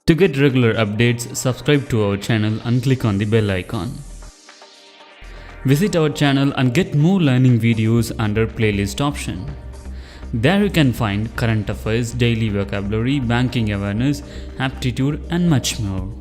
To get regular updates, subscribe to our channel and click on the bell icon. Visit our channel and get more learning videos under playlist option. There you can find current affairs, daily vocabulary, banking awareness, aptitude and much more.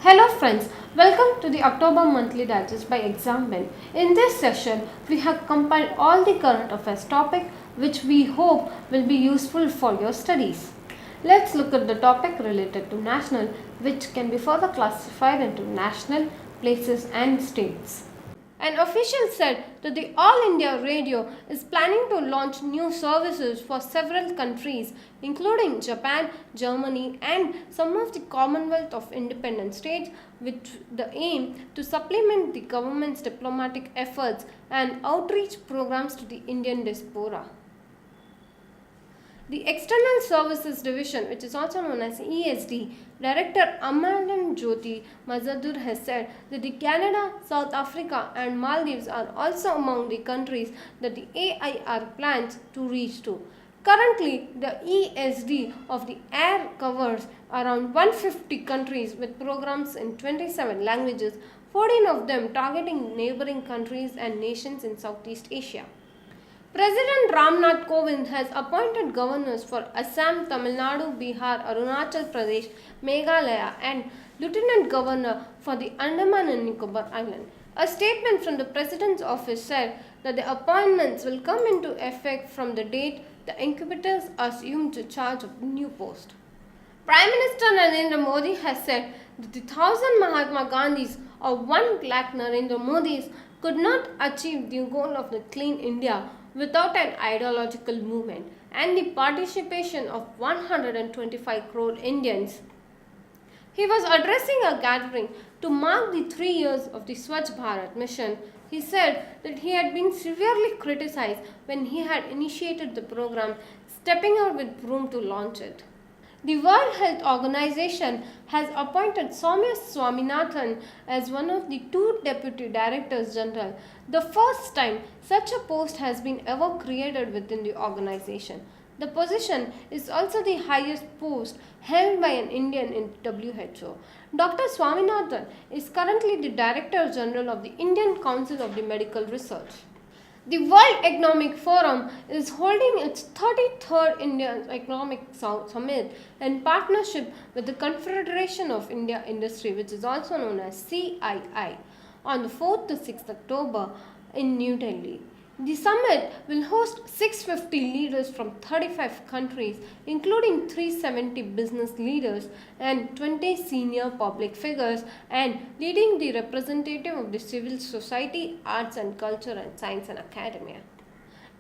Hello friends, welcome to the October Monthly Digest by ExamBin. In this session, we have compiled all the current affairs topic which we hope will be useful for your studies. Let's look at the topic related to national, which can be further classified into national, places and states. An official said that the All India Radio is planning to launch new services for several countries, including Japan, Germany, and some of the Commonwealth of Independent States, with the aim to supplement the government's diplomatic efforts and outreach programs to the Indian diaspora. The External Services Division, which is also known as ESD, Director Amalan Jyoti Mazadur has said that the Canada, South Africa and Maldives are also among the countries that the AIR plans to reach to. Currently, the ESD of the AIR covers around 150 countries with programs in 27 languages, 14 of them targeting neighboring countries and nations in Southeast Asia. President Ramnath Kovind has appointed governors for Assam, Tamil Nadu, Bihar, Arunachal Pradesh, Meghalaya and Lieutenant Governor for the Andaman and Nicobar Island. A statement from the President's office said that the appointments will come into effect from the date the incubators assumed the charge of the new post. Prime Minister Narendra Modi has said that the 1,000 Mahatma Gandhis or 1 lakh Narendra Modis could not achieve the goal of the Clean India without an ideological movement and the participation of 125 crore Indians. He was addressing a gathering to mark the 3 years of the Swachh Bharat mission. He said that he had been severely criticized when he had initiated the program, stepping out with broom to launch it. The World Health Organization has appointed Soumya Swaminathan as one of the 2 Deputy Directors General, the first time such a post has been ever created within the organization. The position is also the highest post held by an Indian in WHO. Dr. Swaminathan is currently the Director General of the Indian Council of the Medical Research. The World Economic Forum is holding its 33rd Indian Economic Summit in partnership with the Confederation of India Industry, which is also known as CII, on the 4th to 6th October in New Delhi. The summit will host 650 leaders from 35 countries, including 370 business leaders and 20 senior public figures, and leading the representative of the civil society, arts and culture and science and academia.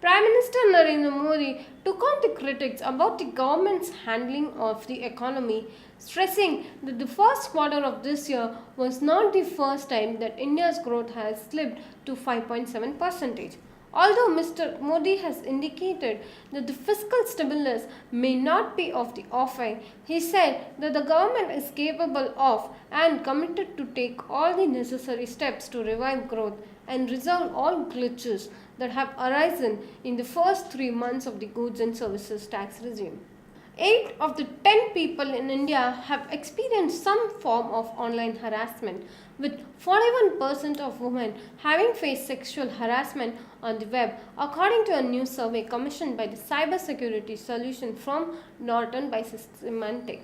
Prime Minister Narendra Modi took on the critics about the government's handling of the economy, stressing that the first quarter of this year was not the first time that India's growth has slipped to 5.7%. Although Mr. Modi has indicated that the fiscal stimulus may not be of the offering, he said that the government is capable of and committed to take all the necessary steps to revive growth and resolve all glitches that have arisen in the first 3 months of the goods and services tax regime. 8 of the 10 people in India have experienced some form of online harassment, with 41% of women having faced sexual harassment on the web, according to a new survey commissioned by the cybersecurity solution firm Norton by Symantec.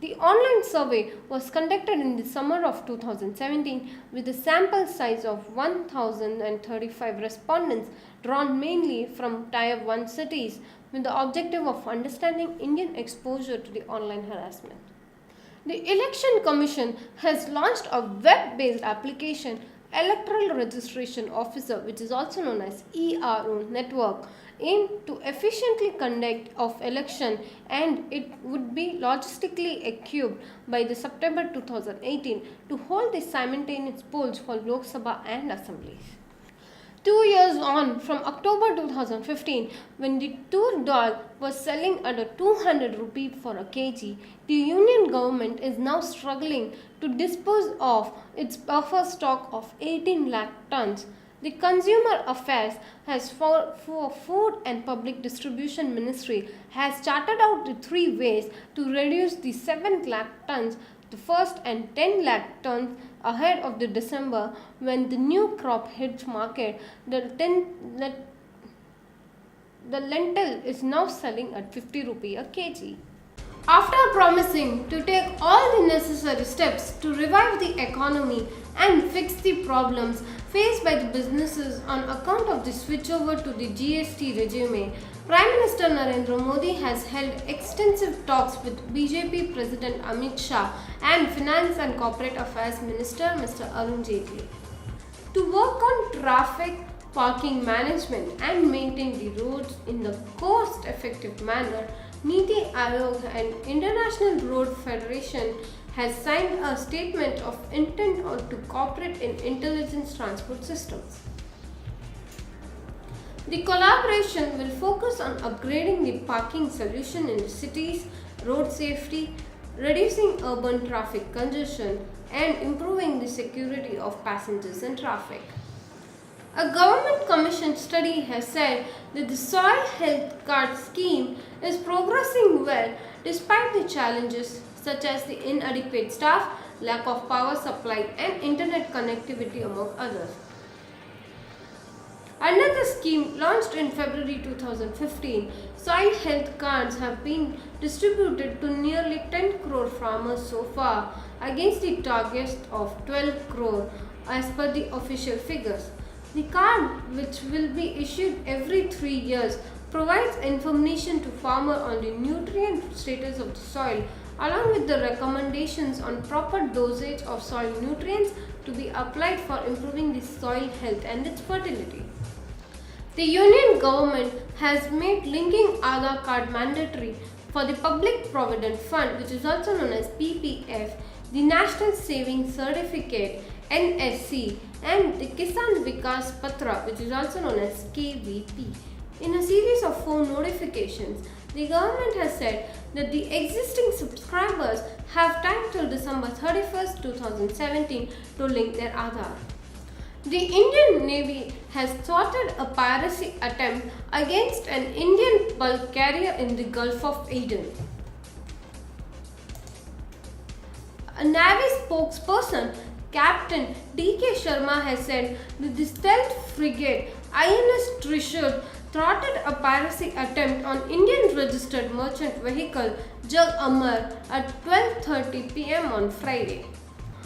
The online survey was conducted in the summer of 2017 with a sample size of 1,035 respondents drawn mainly from Tier 1 cities, with the objective of understanding Indian exposure to the online harassment. The Election Commission has launched a web-based application, Electoral Registration Officer, which is also known as ERO network, aimed to efficiently conduct of election, and it would be logistically equipped by the September 2018 to hold the simultaneous polls for Lok Sabha and assemblies. 2 years on from October 2015, when the tur dal was selling under 200 rupees for a kg, the union government is now struggling to dispose of its buffer stock of 18 lakh tons. The Consumer Affairs has for Food and Public Distribution Ministry has charted out the three ways to reduce the 7 lakh tons, the first and 10 lakh tons ahead of the December when the new crop hits market. The lentil is now selling at 50 rupee a kg. After promising to take all the necessary steps to revive the economy and fix the problems faced by the businesses on account of the switchover to the GST regime, Prime Minister Narendra Modi has held extensive talks with BJP President Amit Shah and Finance and Corporate Affairs Minister Mr. Arun Jaitley to work on traffic parking management and maintain the roads in the cost-effective manner. Niti Aayog and International Road Federation has signed a statement of intent to cooperate in intelligence transport systems. The collaboration will focus on upgrading the parking solution in the cities, road safety, reducing urban traffic congestion, and improving the security of passengers and traffic. A government commissioned study has said that the soil health card scheme is progressing well despite the challenges such as the inadequate staff, lack of power supply, and internet connectivity, among others. Under the scheme launched in February 2015, soil health cards have been distributed to nearly 10 crore farmers so far, against the target of 12 crore as per the official figures. The card, which will be issued every 3 years, provides information to farmer on the nutrient status of the soil, along with the recommendations on proper dosage of soil nutrients to be applied for improving the soil health and its fertility. The union government has made linking Aadhaar card mandatory for the Public Provident Fund, which is also known as PPF, the National Savings Certificate NSC, and the Kisan Vikas Patra, which is also known as KVP. In a series of 4 notifications, the government has said that the existing subscribers have time till December 31st, 2017 to link their Aadhaar. The Indian Navy has thwarted a piracy attempt against an Indian bulk carrier in the Gulf of Aden. A Navy spokesperson, Captain D.K. Sharma, has said that the stealth frigate INS Trishul thwarted a piracy attempt on Indian registered merchant vehicle Jag Amar at 12:30 pm on Friday.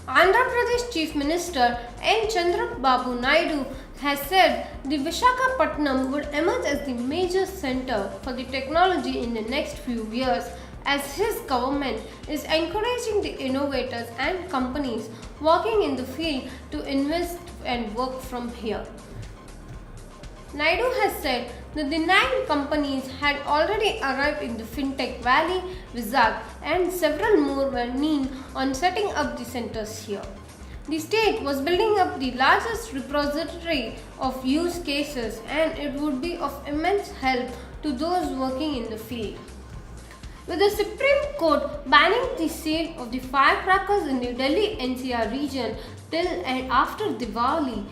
Andhra Pradesh Chief Minister N. Chandrababu Naidu has said the Visakhapatnam would emerge as the major center for the technology in the next few years, as his government is encouraging the innovators and companies working in the field to invest and work from here. Naidu has said that the 9 companies had already arrived in the FinTech Valley, Vizag, and several more were keen on setting up the centers here. The state was building up the largest repository of use cases, and it would be of immense help to those working in the field. With the Supreme Court banning the sale of the firecrackers in the Delhi NCR region till and after Diwali,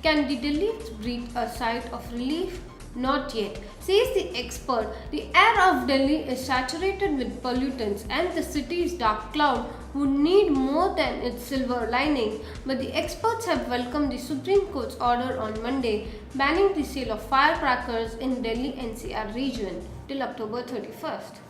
can the Delhites breathe a sigh of relief? Not yet. Says the expert, the air of Delhi is saturated with pollutants and the city's dark cloud would need more than its silver lining, but the experts have welcomed the Supreme Court's order on Monday banning the sale of firecrackers in Delhi NCR region till October 31st.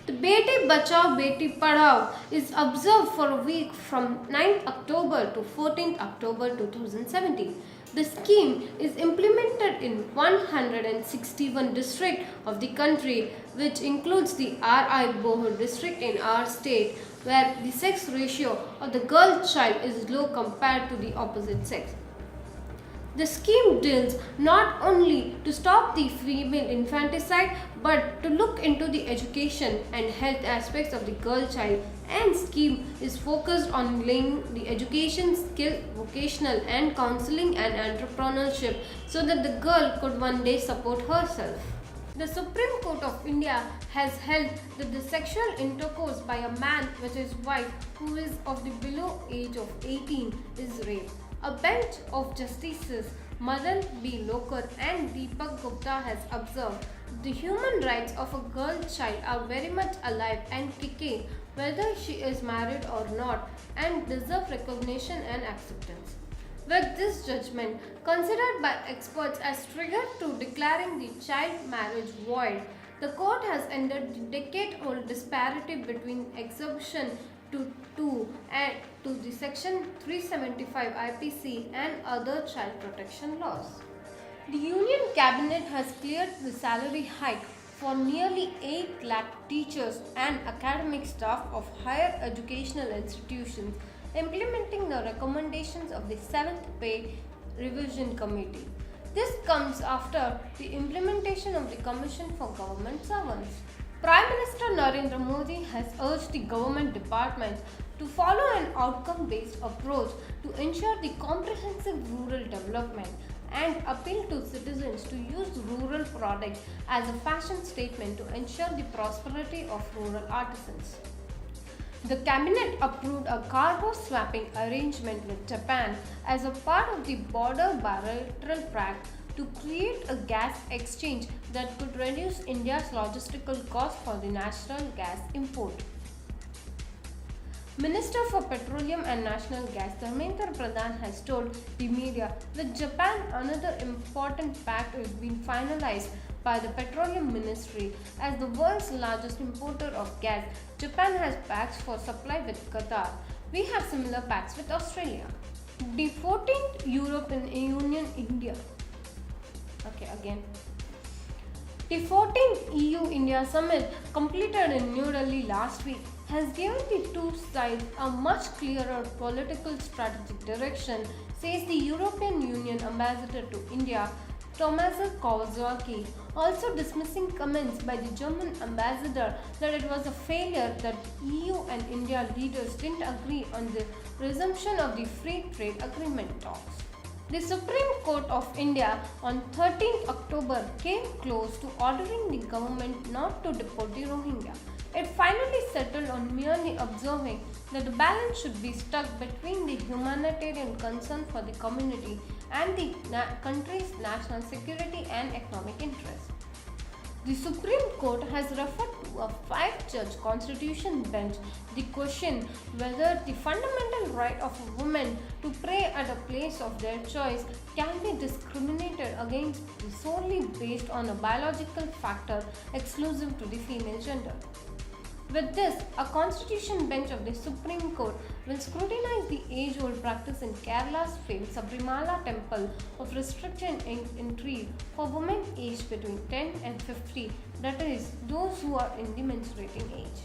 The Beti Bachao Beti Padhao is observed for a week from 9th October to 14th October 2017. The scheme is implemented in 161 districts of the country, which includes the R.I. Bohar district in our state, where the sex ratio of the girl child is low compared to the opposite sex. The scheme deals not only to stop the female infanticide But to look into the education and health aspects of the girl child and scheme is focused on laying the education skill, vocational and counseling and entrepreneurship so that the girl could one day support herself. The Supreme Court of India has held that the sexual intercourse by a man with his wife who is of the below age of 18 is rape. A bench of Justices Madan B. Lokar and Deepak Gupta has observed the human rights of a girl child are very much alive and kicking whether she is married or not and deserve recognition and acceptance. With this judgment, considered by experts as trigger to declaring the child marriage void, the court has ended the decade-old disparity between exemption to 2 and to the section 375 IPC and other child protection laws. The Union Cabinet has cleared the salary hike for nearly 8 lakh teachers and academic staff of higher educational institutions, implementing the recommendations of the 7th Pay Revision Committee. This comes after the implementation of the Commission for Government Servants. Prime Minister Narendra Modi has urged the government departments to follow an outcome-based approach to ensure the comprehensive rural development and appeal to citizens to use rural products as a fashion statement to ensure the prosperity of rural artisans. The cabinet approved a cargo swapping arrangement with Japan as a part of the border bilateral pact to create a gas exchange that could reduce India's logistical cost for the national gas import. Minister for Petroleum and National Gas Dharmendra Pradhan has told the media with Japan another important pact is being finalized by the Petroleum Ministry. As the world's largest importer of gas, Japan has pacts for supply with Qatar. We have similar pacts with Australia. The 14th European Union India. The 14th EU-India Summit, completed in New Delhi last week, has given the two sides a much clearer political strategic direction, says the European Union Ambassador to India, Tomasz Kowalski, also dismissing comments by the German ambassador that it was a failure that EU and India leaders didn't agree on the resumption of the free trade agreement talks. The Supreme Court of India on 13th October came close to ordering the government not to deport the Rohingya. It finally settled on merely observing that the balance should be struck between the humanitarian concern for the community and the country's national security and economic interests. The Supreme Court has referred to a 5-judge constitution bench the question whether the fundamental right of a woman to pray at a place of their choice can be discriminated against solely based on a biological factor exclusive to the female gender. With this, a constitution bench of the Supreme Court will scrutinize the age-old practice in Kerala's famed Sabrimala temple of restricting entry for women aged between 10 and 50, that is, those who are in the menstruating age.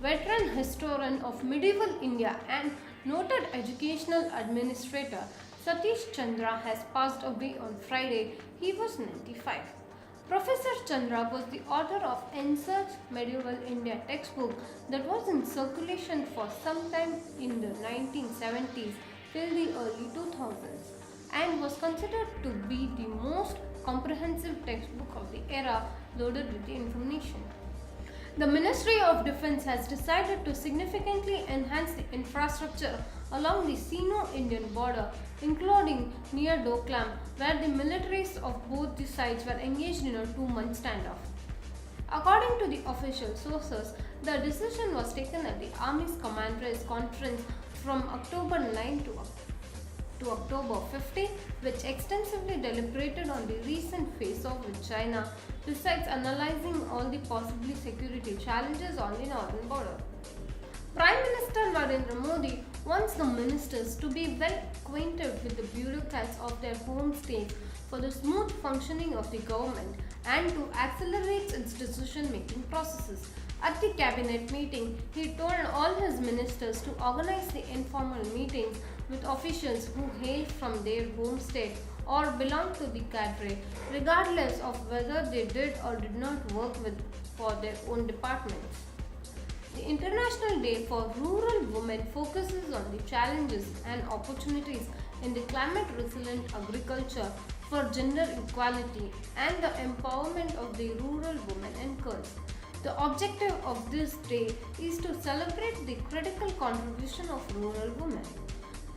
Veteran historian of medieval India and noted educational administrator Satish Chandra has passed away on Friday. He was 95. Professor Chandra was the author of Ensearch Medieval India textbook that was in circulation for some time in the 1970s till the early 2000s and was considered to be the most comprehensive textbook of the era loaded with the information. The Ministry of Defence has decided to significantly enhance the infrastructure along the Sino-Indian border, including near Doklam, where the militaries of both the sides were engaged in a 2-month standoff. According to the official sources, the decision was taken at the Army's Commanders Conference from October 9 to October 15, which extensively deliberated on the recent face-off with China, besides analyzing all the possible security challenges on the northern border. Prime Minister Narendra Modi wants the ministers to be well acquainted with the bureaucrats of their home states for the smooth functioning of the government and to accelerate its decision-making processes. At the cabinet meeting, he told all his ministers to organize the informal meetings with officials who hail from their home state or belong to the cadre, regardless of whether they did or did not work for their own departments. The International Day for Rural Women focuses on the challenges and opportunities in the climate resilient agriculture for gender equality and the empowerment of the rural women and girls. The objective of this day is to celebrate the critical contribution of rural women.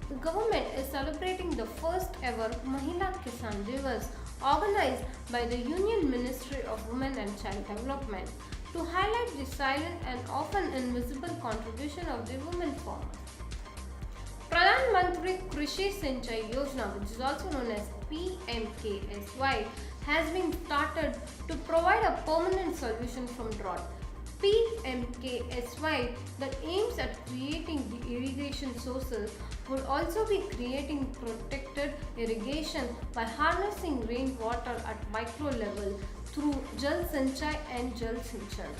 The government is celebrating the first ever Mahila Kisan Divas organized by the Union Ministry of Women and Child Development to highlight the silent and often invisible contribution of the women farmers. Pradhan Mantri Krishi Sinchai Yojana, which is also known as PMKSY, has been started to provide a permanent solution from drought. PMKSY that aims at creating the irrigation sources would also be creating protected irrigation by harnessing rainwater at micro level through Jal Sanchai and Jal Sinchan.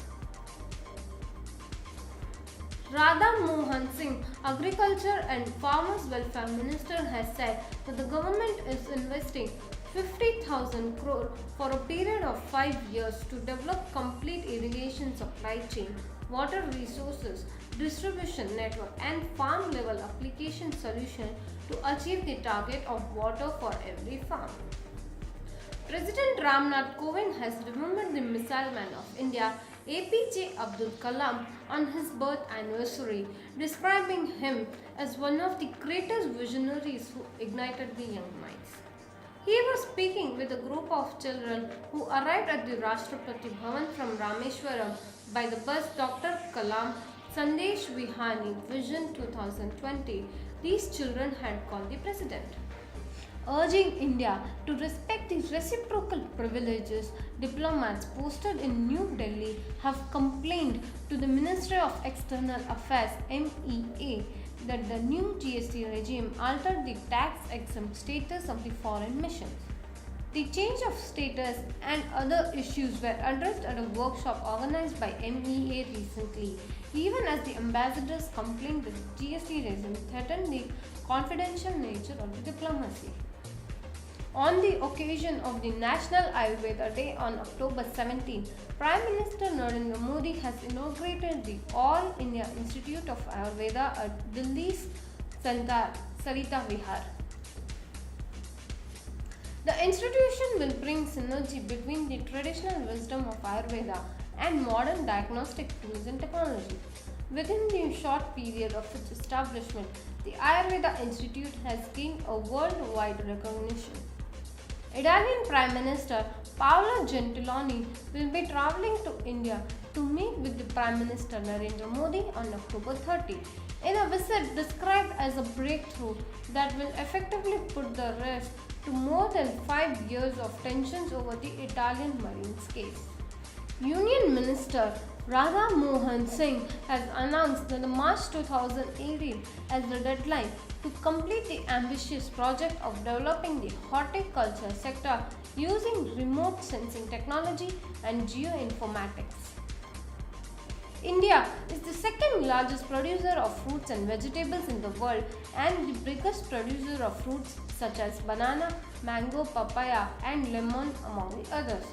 Radha Mohan Singh, Agriculture and Farmers Welfare Minister, has said that the government is investing 50,000 crore for a period of 5 years to develop complete irrigation supply chain, water resources, distribution network and farm level application solution to achieve the target of water for every farm. President Ramnath Kovind has remembered the missile man of India, APJ Abdul Kalam, on his birth anniversary, describing him as one of the greatest visionaries who ignited the young minds. He was speaking with a group of children who arrived at the Rashtrapati Bhavan from Rameshwaram by the bus Dr. Kalam Sandesh Vihani Vision 2020. These children had called the president. Urging India to respect the reciprocal privileges, diplomats posted in New Delhi have complained to the Ministry of External Affairs (MEA) that the new GST regime altered the tax-exempt status of the foreign missions. The change of status and other issues were addressed at a workshop organized by MEA recently, even as the ambassadors complained that the GST regime threatened the confidential nature of the diplomacy. On the occasion of the National Ayurveda Day on October 17, Prime Minister Narendra Modi has inaugurated the All India Institute of Ayurveda at Delhi's Sarita Vihar. The institution will bring synergy between the traditional wisdom of Ayurveda and modern diagnostic tools and technology. Within the short period of its establishment, the Ayurveda Institute has gained a worldwide recognition. Italian Prime Minister Paolo Gentiloni will be travelling to India to meet with the Prime Minister Narendra Modi on October 30 in a visit described as a breakthrough that will effectively put the rest to more than 5 years of tensions over the Italian Marines case. Union Minister Radha Mohan Singh has announced that the March 2018 as the deadline to complete the ambitious project of developing the horticulture sector using remote sensing technology and geoinformatics. India is the second largest producer of fruits and vegetables in the world and the biggest producer of fruits such as banana, mango, papaya and lemon among the others.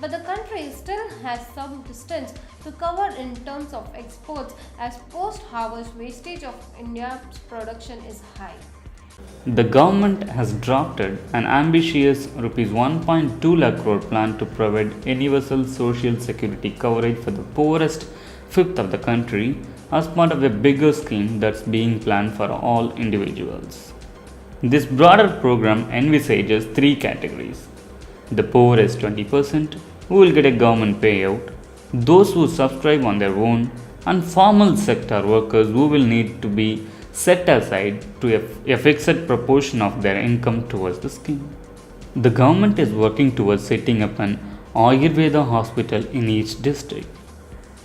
But the country still has some distance to cover in terms of exports as post-harvest wastage of India's production is high. The government has drafted an ambitious Rs 1.2 lakh crore plan to provide universal social security coverage for the poorest fifth of the country as part of a bigger scheme that's being planned for all individuals. This broader program envisages three categories: the poorest 20% who will get a government payout, those who subscribe on their own, and formal sector workers who will need to be set aside to a fixed proportion of their income towards the scheme. The government is working towards setting up an Ayurveda hospital in each district.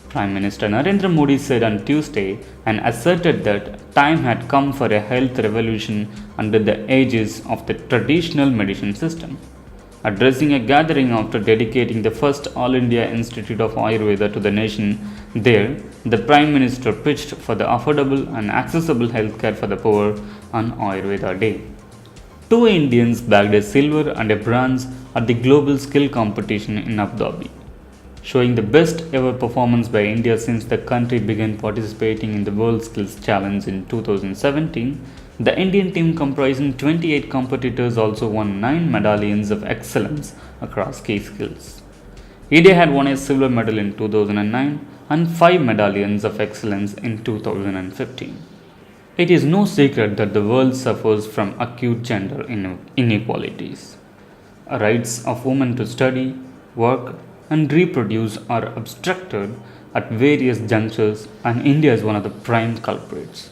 Prime Minister Narendra Modi said on Tuesday and asserted that time had come for a health revolution under the aegis of the traditional medicine system. Addressing a gathering after dedicating the first All India Institute of Ayurveda to the nation, there, the Prime Minister pitched for the affordable and accessible healthcare for the poor on Ayurveda Day. Two Indians bagged a silver and a bronze at the global skill competition in Abu Dhabi, showing the best ever performance by India since the country began participating in the World Skills Challenge in 2017. The Indian team, comprising 28 competitors, also won 9 medallions of excellence across key skills. India had won a silver medal in 2009 and 5 medallions of excellence in 2015. It is no secret that the world suffers from acute gender inequalities. Rights of women to study, work, and reproduce are obstructed at various junctures, and India is one of the prime culprits.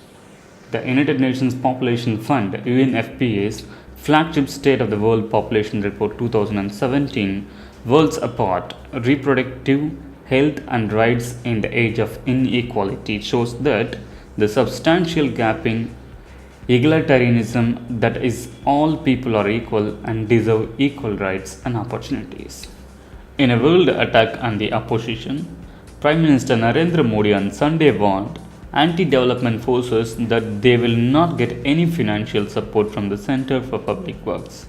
The United Nations Population Fund (UNFPA's) flagship State of the World Population Report 2017, Worlds Apart: Reproductive Health and Rights in the Age of Inequality, shows that the substantial gap in egalitarianism, that is, all people are equal and deserve equal rights and opportunities. In a world attack on the opposition, Prime Minister Narendra Modi on Sunday warned anti-development forces that they will not get any financial support from the Centre for Public Works.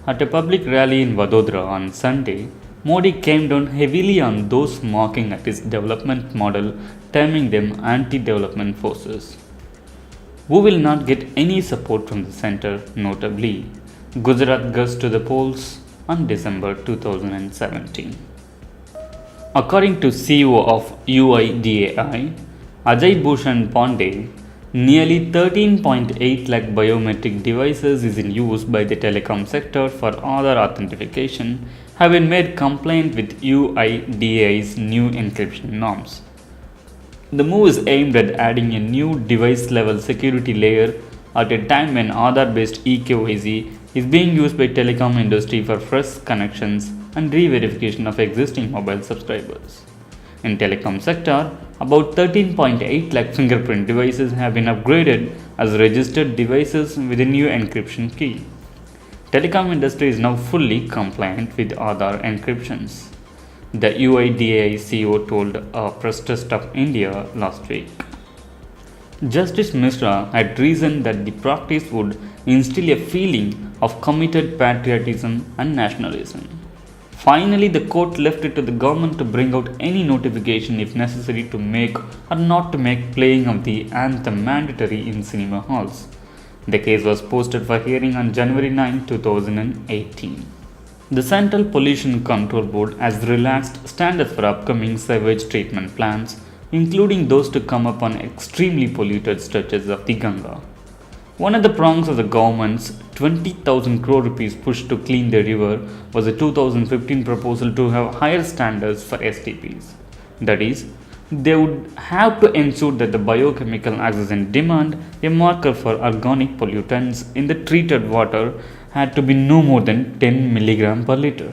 At a public rally in Vadodara on Sunday, Modi came down heavily on those mocking at his development model, terming them anti-development forces. Who will not get any support from the centre, notably Gujarat goes to the polls on December 2017. According to CEO of UIDAI, Ajay Bhushan Pandey, nearly 13.8 lakh biometric devices is in use by the telecom sector for Aadhaar authentication have been made compliant with UIDAI's new encryption norms. The move is aimed at adding a new device-level security layer at a time when Aadhaar-based eKYC is being used by telecom industry for fresh connections and re-verification of existing mobile subscribers. In telecom sector, about 13.8 lakh fingerprint devices have been upgraded as registered devices with a new encryption key. Telecom industry is now fully compliant with Aadhaar encryptions, the UIDAI CEO told a press trust of India last week. Justice Mishra had reasoned that the practice would instill a feeling of committed patriotism and nationalism. Finally, the court left it to the government to bring out any notification if necessary to make or not to make playing of the anthem mandatory in cinema halls. The case was posted for hearing on January 9, 2018. The Central Pollution Control Board has relaxed standards for upcoming sewage treatment plants, including those to come up on extremely polluted stretches of the Ganga. One of the prongs of the government's 20,000 crore rupees push to clean the river was a 2015 proposal to have higher standards for STPs. That is, they would have to ensure that the biochemical oxygen demand, a marker for organic pollutants in the treated water, had to be no more than 10 mg per liter.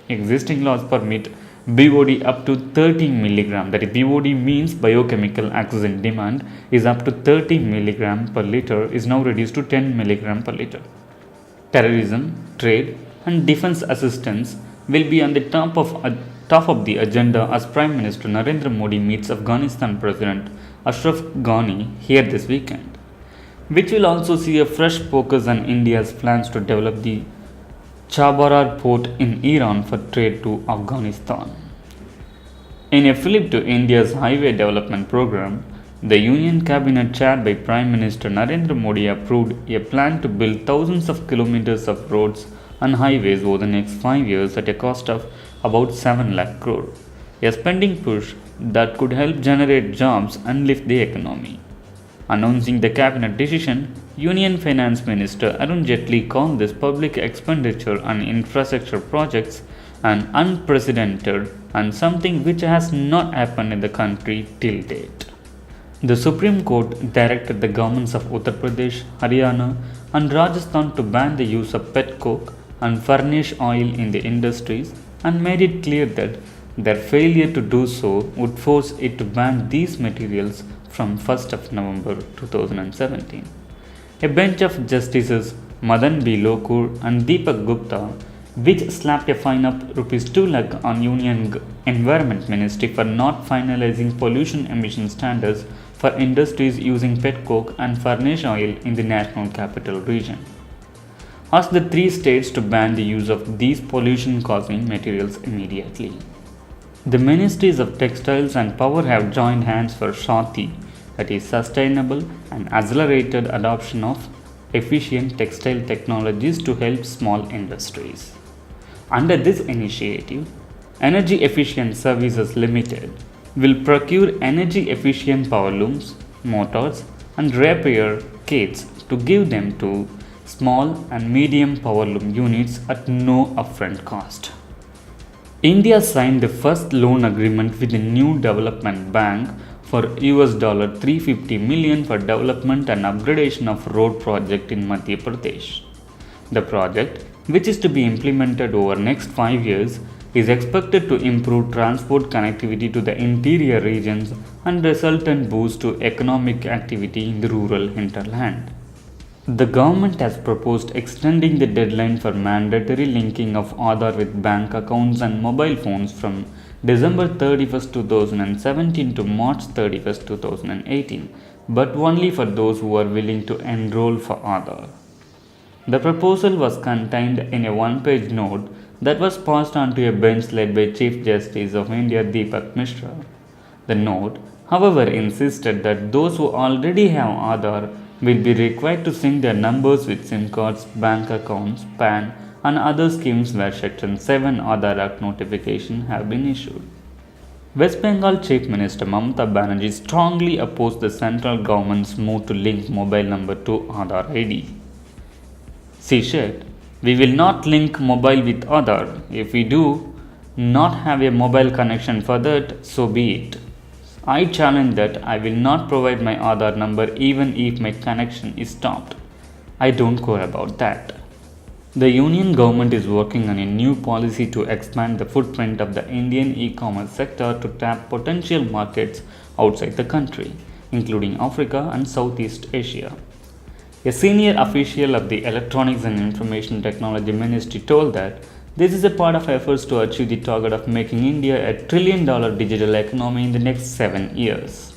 Existing laws permit BOD up to 30 mg. That is, BOD means biochemical oxygen demand is up to 30 mg per liter is now reduced to 10 mg per liter. Terrorism, trade, and defense assistance will be on the top of the agenda as Prime Minister Narendra Modi meets Afghanistan President Ashraf Ghani here this weekend, which will also see a fresh focus on India's plans to develop the Chabahar port in Iran for trade to Afghanistan. In a flip to India's highway development program, the Union Cabinet chaired by Prime Minister Narendra Modi approved a plan to build thousands of kilometers of roads and highways over the next 5 years at a cost of about 7 lakh crore, a spending push that could help generate jobs and lift the economy. Announcing the cabinet decision, Union Finance Minister Arun Jaitley called this public expenditure on infrastructure projects an unprecedented and something which has not happened in the country till date. The Supreme Court directed the governments of Uttar Pradesh, Haryana, and Rajasthan to ban the use of pet coke and furnish oil in the industries and made it clear that their failure to do so would force it to ban these materials from 1st of November 2017. A bench of Justices Madan B. Lokur and Deepak Gupta, which slapped a fine of Rs 2 lakh on Union Environment Ministry for not finalizing pollution emission standards for industries using pet coke and furnish oil in the National Capital Region. asked the three states to ban the use of these pollution causing materials immediately. The ministries of textiles and power have joined hands for Shati, that is sustainable and accelerated adoption of efficient textile technologies to help small industries. Under this initiative, Energy Efficient Services Limited will procure energy efficient power looms, motors, and repair kits to give them to small and medium power loom units at no upfront cost. India signed the first loan agreement with a new development bank for $350 million for development and upgradation of road project in Madhya Pradesh. The project, which is to be implemented over next 5 years, is expected to improve transport connectivity to the interior regions and resultant boost to economic activity in the rural hinterland. The government has proposed extending the deadline for mandatory linking of Aadhaar with bank accounts and mobile phones from December 31st, 2017 to March 31st, 2018, but only for those who are willing to enroll for Aadhaar. The proposal was contained in a one-page note that was passed on to a bench led by Chief Justice of India Deepak Mishra. The note, however, insisted that those who already have Aadhaar will be required to sync their numbers with SIM cards, bank accounts, PAN, and other schemes where Section 7 Aadhaar Act notification have been issued. West Bengal Chief Minister Mamata Banerjee strongly opposed the central government's move to link mobile number to Aadhaar ID. She said, "We will not link mobile with Aadhaar. If we do not have a mobile connection for that, so be it. I challenge that I will not provide my Aadhaar number even if my connection is stopped. I don't care about that." The union government is working on a new policy to expand the footprint of the Indian e-commerce sector to tap potential markets outside the country, including Africa and Southeast Asia. A senior official of the Electronics and Information Technology Ministry told that this is a part of efforts to achieve the target of making India a $1 trillion digital economy in the next 7 years.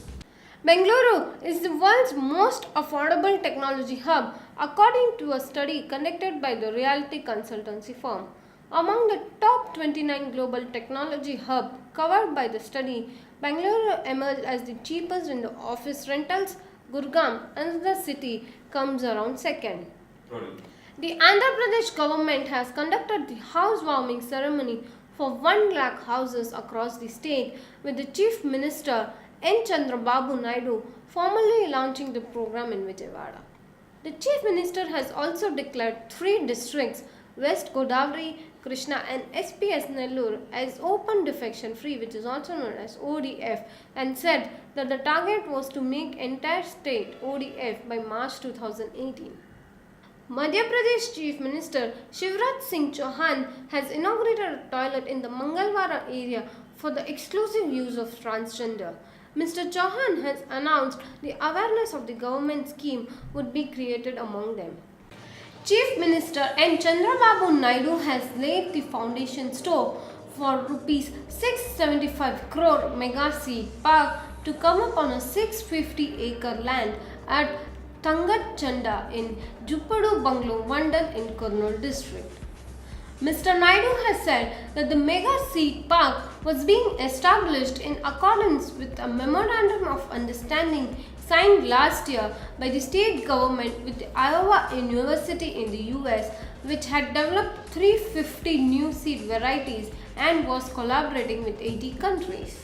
Bengaluru is the world's most affordable technology hub, according to a study conducted by the reality consultancy firm. Among the top 29 global technology hubs covered by the study, Bengaluru emerged as the cheapest in the office rentals. Gurgaon, another city, comes around second. The Andhra Pradesh government has conducted the housewarming ceremony for 1 lakh houses across the state, with the Chief Minister N. Chandrababu Naidu formally launching the program in Vijayawada. The Chief Minister has also declared 3 districts, West Godavari, Krishna and SPS Nellore, as open defecation free, which is also known as ODF, and said that the target was to make entire state ODF by March 2018. Madhya Pradesh Chief Minister Shivraj Singh Chauhan has inaugurated a toilet in the Mangalwara area for the exclusive use of transgender. Mr. Chauhan has announced the awareness of the government scheme would be created among them. Chief Minister N. Chandrababu Naidu has laid the foundation stone for Rs 675 crore mega seed park to come up on a 650-acre land at Tangachanda in Jupadu Bungalow Vandal in Kurnool district. Mr. Naidu has said that the mega seed park was being established in accordance with a memorandum of understanding signed last year by the state government with the Iowa University in the US, which had developed 350 new seed varieties and was collaborating with 80 countries.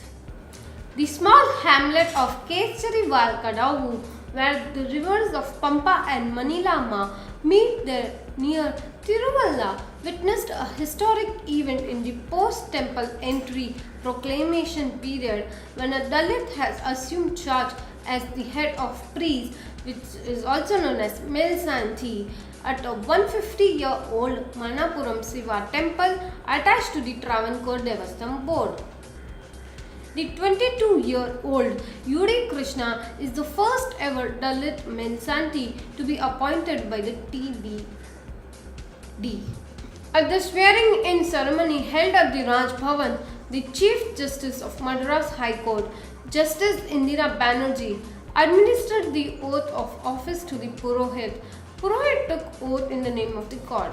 The small hamlet of Kesariwal Kadavu, where the rivers of Pampa and Manilama meet there near Tiruvalla, witnessed a historic event in the post-temple entry proclamation period when a Dalit has assumed charge as the head of priests, which is also known as Melsanti, at a 150-year-old Manapuram Siva temple attached to the Travancore Devastam board. The 22-year-old Udi Krishna is the first ever Dalit Melsanti to be appointed by the TBD. At the swearing-in ceremony held at the Raj Bhavan, the Chief Justice of Madras High Court, Justice Indira Banerjee, administered the oath of office to the Purohit, Purohit took oath in the name of the god.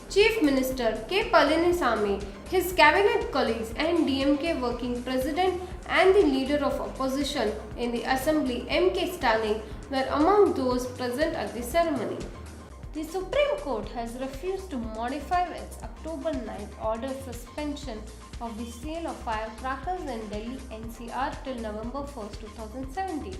Chief Minister K. Palanisamy, his cabinet colleagues and DMK working president and the leader of opposition in the assembly M.K. Stalin were among those present at the ceremony. The Supreme Court has refused to modify its October 9th order suspension of the sale of firecrackers in Delhi NCR till November 1, 2017.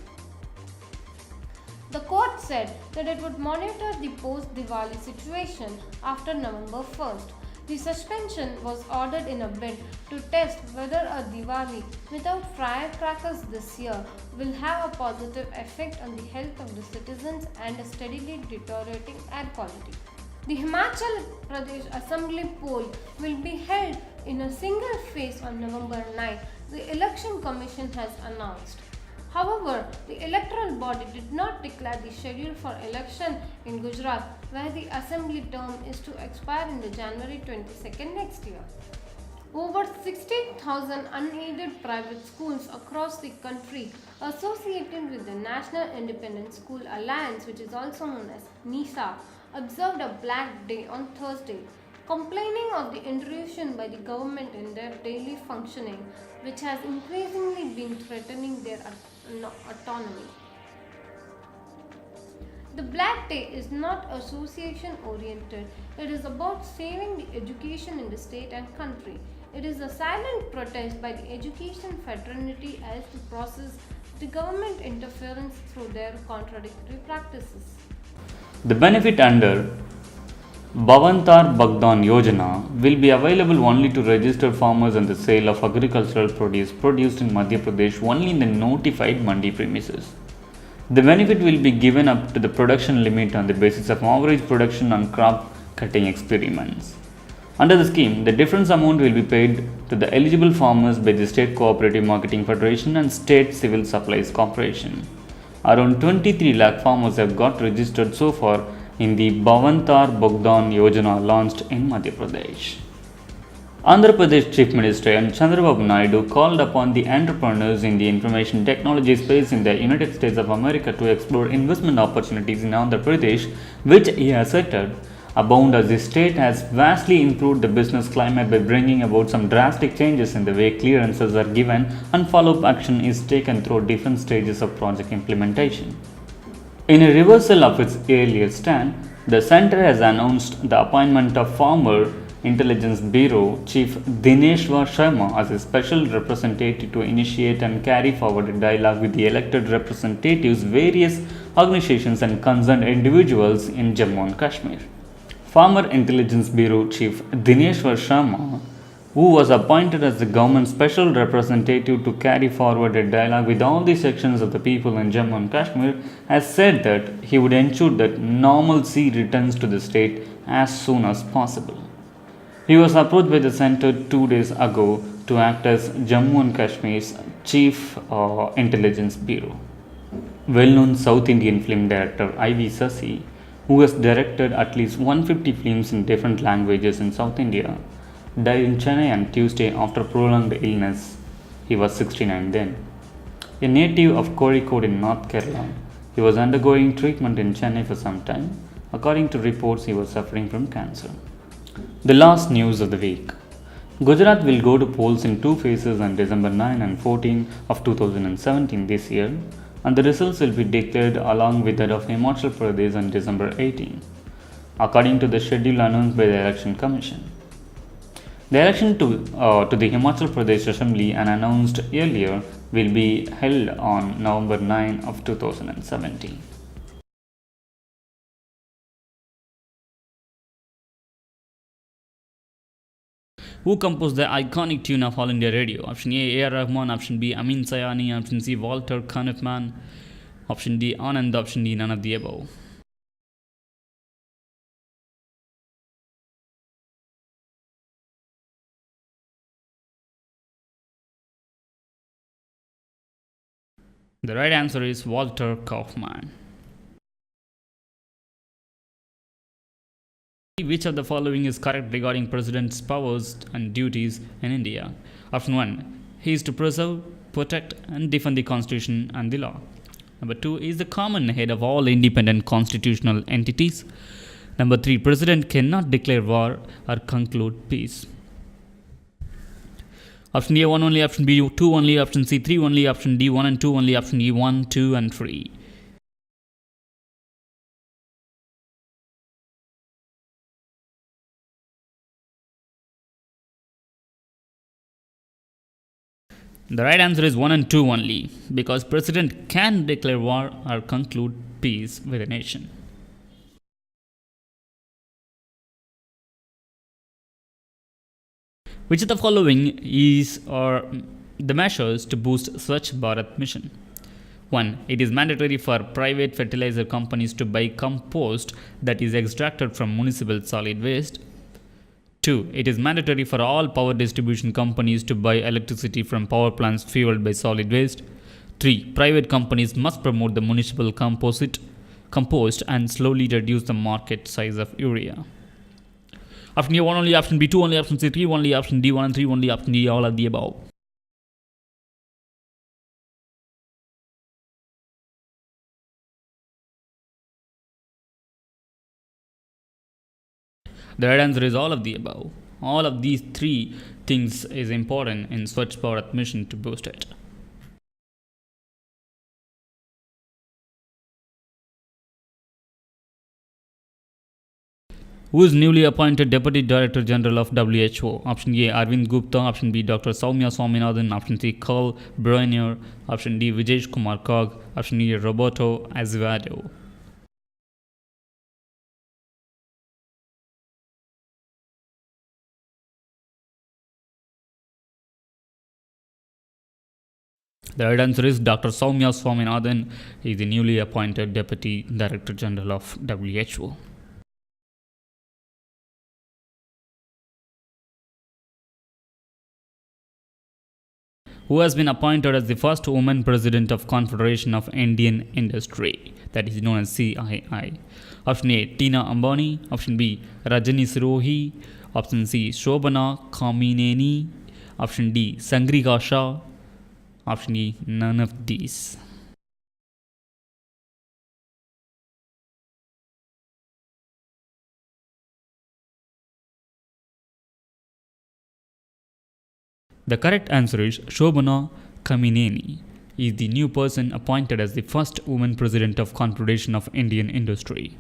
The court said that it would monitor the post-Diwali situation after November 1st. The suspension was ordered in a bid to test whether a Diwali without firecrackers this year will have a positive effect on the health of the citizens and a steadily deteriorating air quality. The Himachal Pradesh Assembly poll will be held in a single phase on November 9, the Election Commission has announced. However, the electoral body did not declare the schedule for election in Gujarat, where the assembly term is to expire in the January 22nd next year. Over 16,000 unaided private schools across the country associated with the National Independent School Alliance, which is also known as NISA, observed a black day on Thursday, complaining of the intrusion by the government in their daily functioning, which has increasingly been threatening their autonomy. The Black Day is not association oriented, it is about saving the education in the state and country. It is a silent protest by the education fraternity as to process the government interference through their contradictory practices. The benefit under Bhavantar Bhagdan Yojana will be available only to registered farmers on the sale of agricultural produce produced in Madhya Pradesh only in the notified mandi premises. The benefit will be given up to the production limit on the basis of average production on crop cutting experiments. Under the scheme, the difference amount will be paid to the eligible farmers by the State Cooperative Marketing Federation and State Civil Supplies Corporation. Around 23 lakh farmers have got registered so far in the Bhavantar Bhagdan Yojana launched in Madhya Pradesh. Andhra Pradesh Chief Minister Chandrababu Naidu called upon the entrepreneurs in the information technology space in the United States of America to explore investment opportunities in Andhra Pradesh, which he asserted abound as the state has vastly improved the business climate by bringing about some drastic changes in the way clearances are given and follow-up action is taken through different stages of project implementation. In a reversal of its earlier stand, the centre has announced the appointment of former Intelligence Bureau Chief Dineshwar Sharma as a special representative to initiate and carry forward a dialogue with the elected representatives, various organizations and concerned individuals in Jammu and Kashmir. Former Intelligence Bureau Chief Dineshwar Sharma, who was appointed as the government special representative to carry forward a dialogue with all the sections of the people in Jammu and Kashmir, has said that he would ensure that normalcy returns to the state as soon as possible. He was approached by the centre 2 days ago to act as Jammu and Kashmir's Chief Intelligence Bureau. Well-known South Indian film director I.V. Sasi, who has directed at least 150 films in different languages in South India, died in Chennai on Tuesday after prolonged illness. He was 69 then. A native of Kozhikode in North Kerala, he was undergoing treatment in Chennai for some time. According to reports, he was suffering from cancer. The last news of the week. Gujarat will go to polls in two phases on December 9 and 14 of 2017 this year, and the results will be declared along with that of Himachal Pradesh on December 18, according to the schedule announced by the Election Commission. The election to the Himachal Pradesh Assembly and announced earlier will be held on November 9 of 2017. Who composed the iconic tune of All India Radio? Option A. A.R. Rahman. Option B. Amin Sayani. Option C. Walter Kaufman. Option D. Anand. Option D. None of the above. The right answer is Walter Kaufman. Which of the following is correct regarding President's powers and duties in India? Option 1. He is to preserve, protect and defend the Constitution and the law. Number 2 is the common head of all independent constitutional entities. Number 3, President cannot declare war or conclude peace. Option A 1 only, option B 2 only, option C 3 only, option D 1 and 2 only, option E 1, 2 and 3. The right answer is 1 and 2 only, because President can declare war or conclude peace with a nation. Which of the following is or the measures to boost Swachh Bharat mission? 1. It is mandatory for private fertilizer companies to buy compost that is extracted from municipal solid waste. 2. It is mandatory for all power distribution companies to buy electricity from power plants fueled by solid waste. 3. Private companies must promote the municipal compost and slowly reduce the market size of urea. Option A 1 only, option B 2 only, option C 3 only, option D 1 and 3 only, option D all of the above. The right answer is all of the above. All of these three things is important in Swachh Bharat mission to boost it. Who is newly appointed Deputy Director General of WHO? Option A Arvind Gupta, option B Dr. Soumya Swaminathan, option C Carl Brunner, option D Vijay Kumar Kag, option E Roberto Azevedo. The right answer is Dr. Soumya Swaminathan is the newly appointed Deputy Director General of WHO. Who has been appointed as the first woman president of Confederation of Indian Industry, that is known as CII? Option A Tina Ambani, option B Rajani Sirohi, option C Shobana Kamineni, option D Sangrika Shah, option E none of these. The correct answer is Shobana Kamineni is the new person appointed as the first woman president of Confederation of Indian Industry.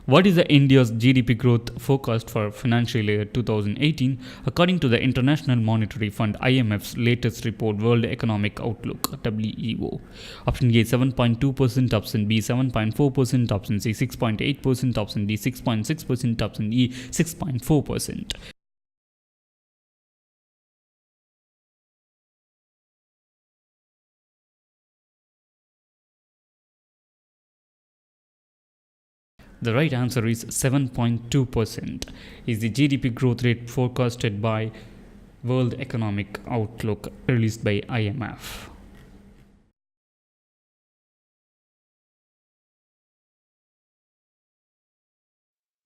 What is the India's GDP growth forecast for financial year 2018 according to the International Monetary Fund IMF's latest report World Economic Outlook WEO? Option A 7.2%, option B 7.4%, option C 6.8%, option D 6.6%, option E 6.4%. The right answer is 7.2% is the GDP growth rate forecasted by World Economic Outlook released by IMF.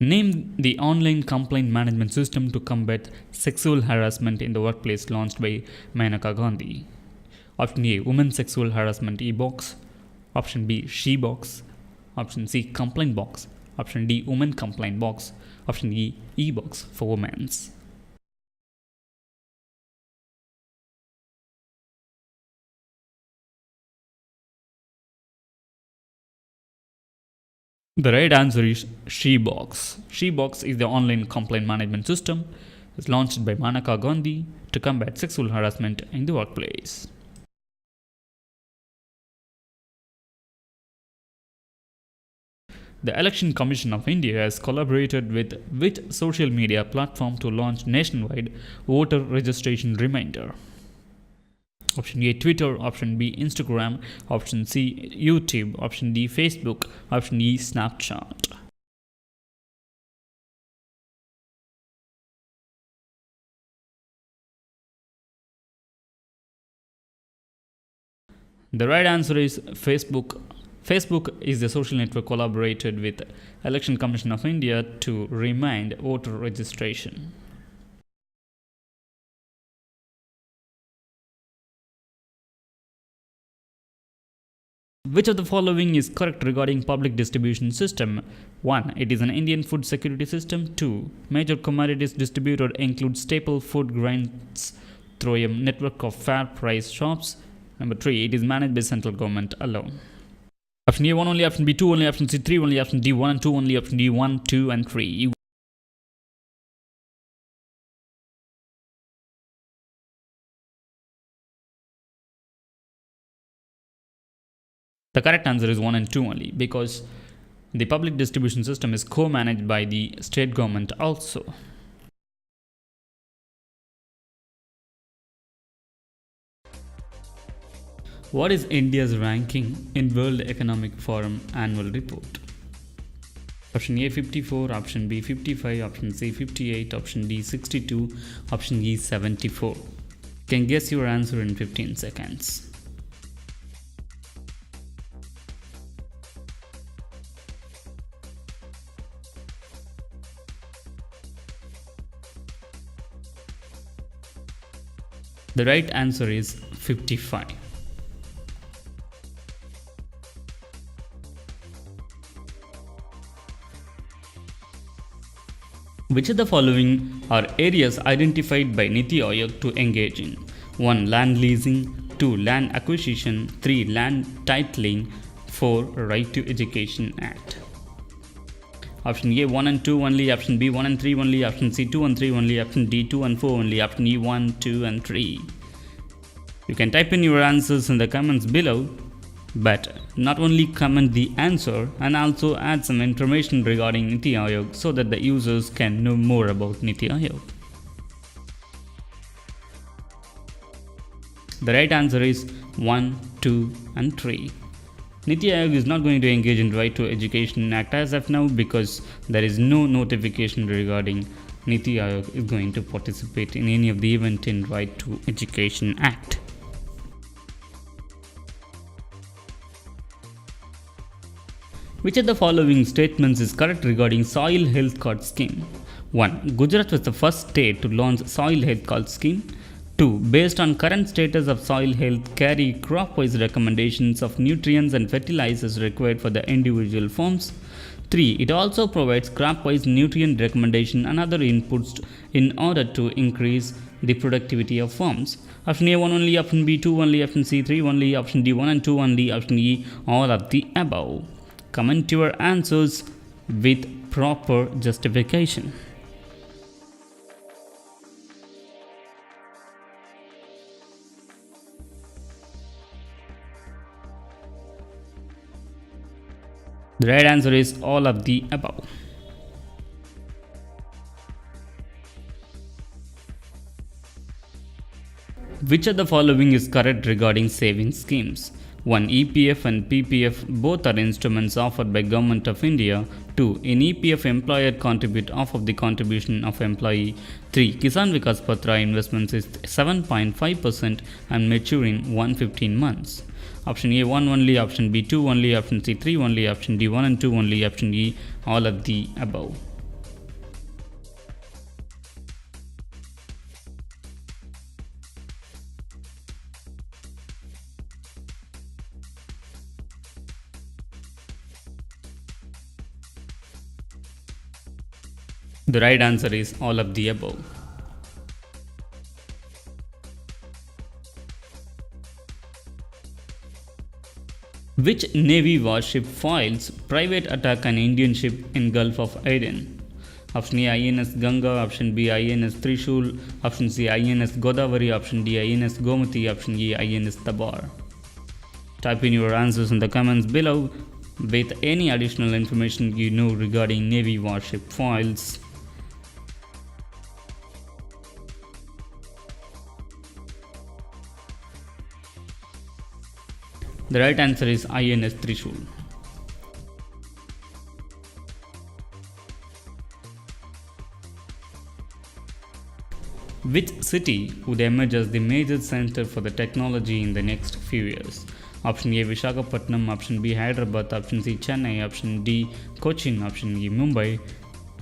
Name the online complaint management system to combat sexual harassment in the workplace launched by Maneka Gandhi. Option A Women's Sexual Harassment E-Box, option B She-Box, option C Complaint Box, option D Women Complaint Box, option E E-Box for Women's. The right answer is She-Box. She-Box is the online complaint management system. It's launched by Maneka Gandhi to combat sexual harassment in the workplace. The Election Commission of India has collaborated with which social media platform to launch nationwide voter registration reminder? Option A Twitter, option B Instagram, option C YouTube, option D Facebook, option E Snapchat. The right answer is Facebook. Facebook is the social network collaborated with Election Commission of India to remind voter registration. Which of the following is correct regarding public distribution system? 1. It is an Indian food security system. 2. Major commodities distributed include staple food grains through a network of fair price shops. Number 3. It is managed by central government alone. Option A 1 only, option B 2 only, option C 3 only, option D 1 and 2 only, option D 1, 2 and 3. The correct answer is 1 and 2 only, because the public distribution system is co-managed by the state government also. What is India's ranking in World Economic Forum annual report? Option A 54, option B 55, option C 58, option D 62, option E 74. You can guess your answer in 15 seconds. The right answer is 55. Which of the following are areas identified by Niti Aayog to engage in? 1. Land leasing, 2. Land acquisition, 3. Land titling, 4. Right to Education Act. Option A 1 and 2 only, option B 1 and 3 only, option C 2 and 3 only, option D 2 and 4 only, option E 1, 2 and 3. You can type in your answers in the comments below, but not only comment the answer and also add some information regarding Niti Aayog so that the users can know more about Niti Aayog. The right answer is 1, 2 and 3. Niti Aayog is not going to engage in Right to Education Act as of now, because there is no notification regarding Niti Aayog is going to participate in any of the event in Right to Education Act. Which of the following statements is correct regarding Soil Health Card Scheme? 1. Gujarat was the first state to launch Soil Health Card Scheme. 2. Based on current status of soil health, carry crop-wise recommendations of nutrients and fertilizers required for the individual farms. 3. It also provides crop-wise nutrient recommendation and other inputs in order to increase the productivity of farms. Option A 1 only, option B 2 only, option C 3 only, option D 1 and 2 only, option E all of the above. Comment your answers with proper justification. The right answer is all of the above. Which of the following is correct regarding savings schemes? 1. EPF and PPF both are instruments offered by Government of India. 2. In EPF, employer contribute half of the contribution of employee. 3. Kisan Vikas Patra investments is 7.5% and mature in 115 months. Option A 1 only, option B 2 only, option C 3 only, option D 1 and 2 only, option E all of the above. The right answer is all of the above. Which Navy warship foils private attack on Indian ship in Gulf of Aden? Option A INS Ganga, option B INS Trishul, option C INS Godavari, option D INS Gomati, option E INS Tabar. Type in your answers in the comments below with any additional information you know regarding Navy warship foils. The right answer is INS Trishul. Which city would emerge as the major center for the technology in the next few years? Option A Visakhapatnam, option B Hyderabad, option C Chennai, option D Cochin, option E Mumbai.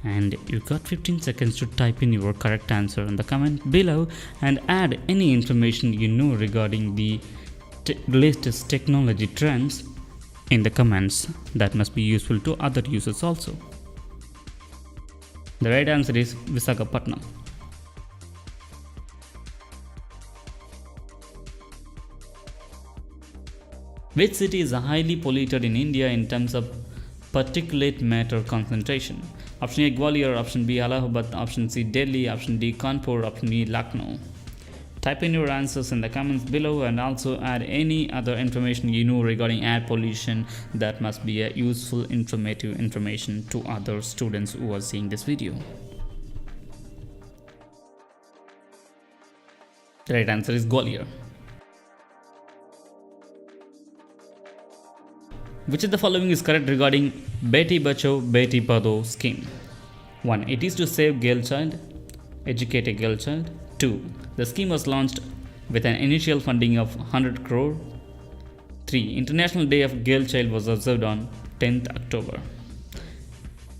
And you got 15 seconds to type in your correct answer in the comment below and add any information you know regarding the latest technology trends in the comments. That must be useful to other users also. The right answer is Visakhapatnam. Which city is highly polluted in India in terms of particulate matter concentration? Option A Gwalior, option B Allahabad, option C Delhi, option D Kanpur, option E Lucknow. Type in your answers in the comments below and also add any other information you know regarding air pollution that must be a useful informative information to other students who are seeing this video. The right answer is Gwalior. Which of the following is correct regarding Beti Bachao Beti Padhao scheme? 1. It is to save girl child, educate a girl child. 2. The scheme was launched with an initial funding of 100 crore. 3. International Day of Girl Child was observed on 10th October.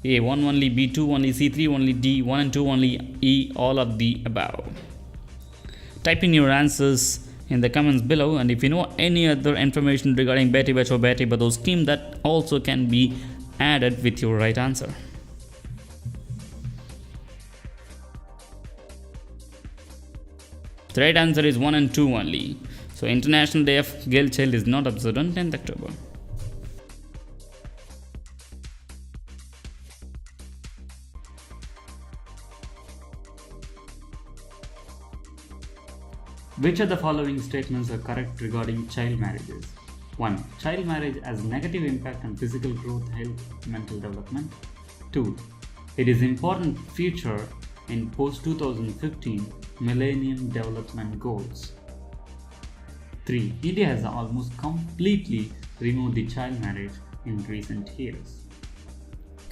A. 1 only, B 2 only, C 3 only, D 1 and 2 only, E all of the above. Type in your answers in the comments below, and if you know any other information regarding Beti Bachao Beti Padhao scheme, that also can be added with your right answer. The right answer is 1 and 2 only. So International Day of Girl Child is not observed on 10th October. Which of the following statements are correct regarding child marriages? 1. Child marriage has negative impact on physical growth, health, mental development. 2. It is important feature in post-2015 Millennium Development Goals. 3. India has almost completely removed the child marriage in recent years.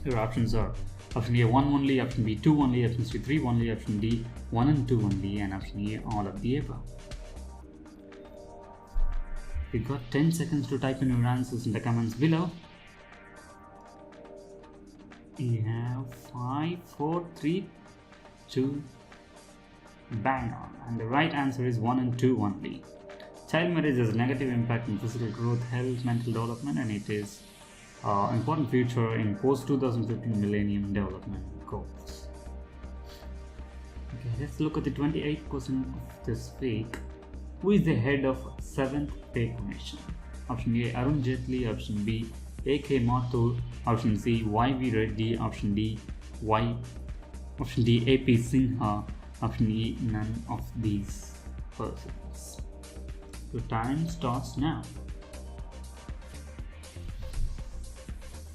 Your options are option A 1 only, option B 2 only, option C 3 only, option D 1 and 2 only, and option E all of the above. You got 10 seconds to type in your answers in the comments below. You have 5, 4, 3, 2, bang on. And the right answer is 1 and 2 only. Child marriage has a negative impact on physical growth, health, mental development, and it is important feature in post-2015 Millennium Development Goals. Okay, let's look at the 28th question of this week. Who is the head of 7th Pay Commission? Option A Arun Jaitley, option B A.K. Mathur, option C Y.V. Reddy, option D A.P. Sinha, option E none of these persons. Your time starts now.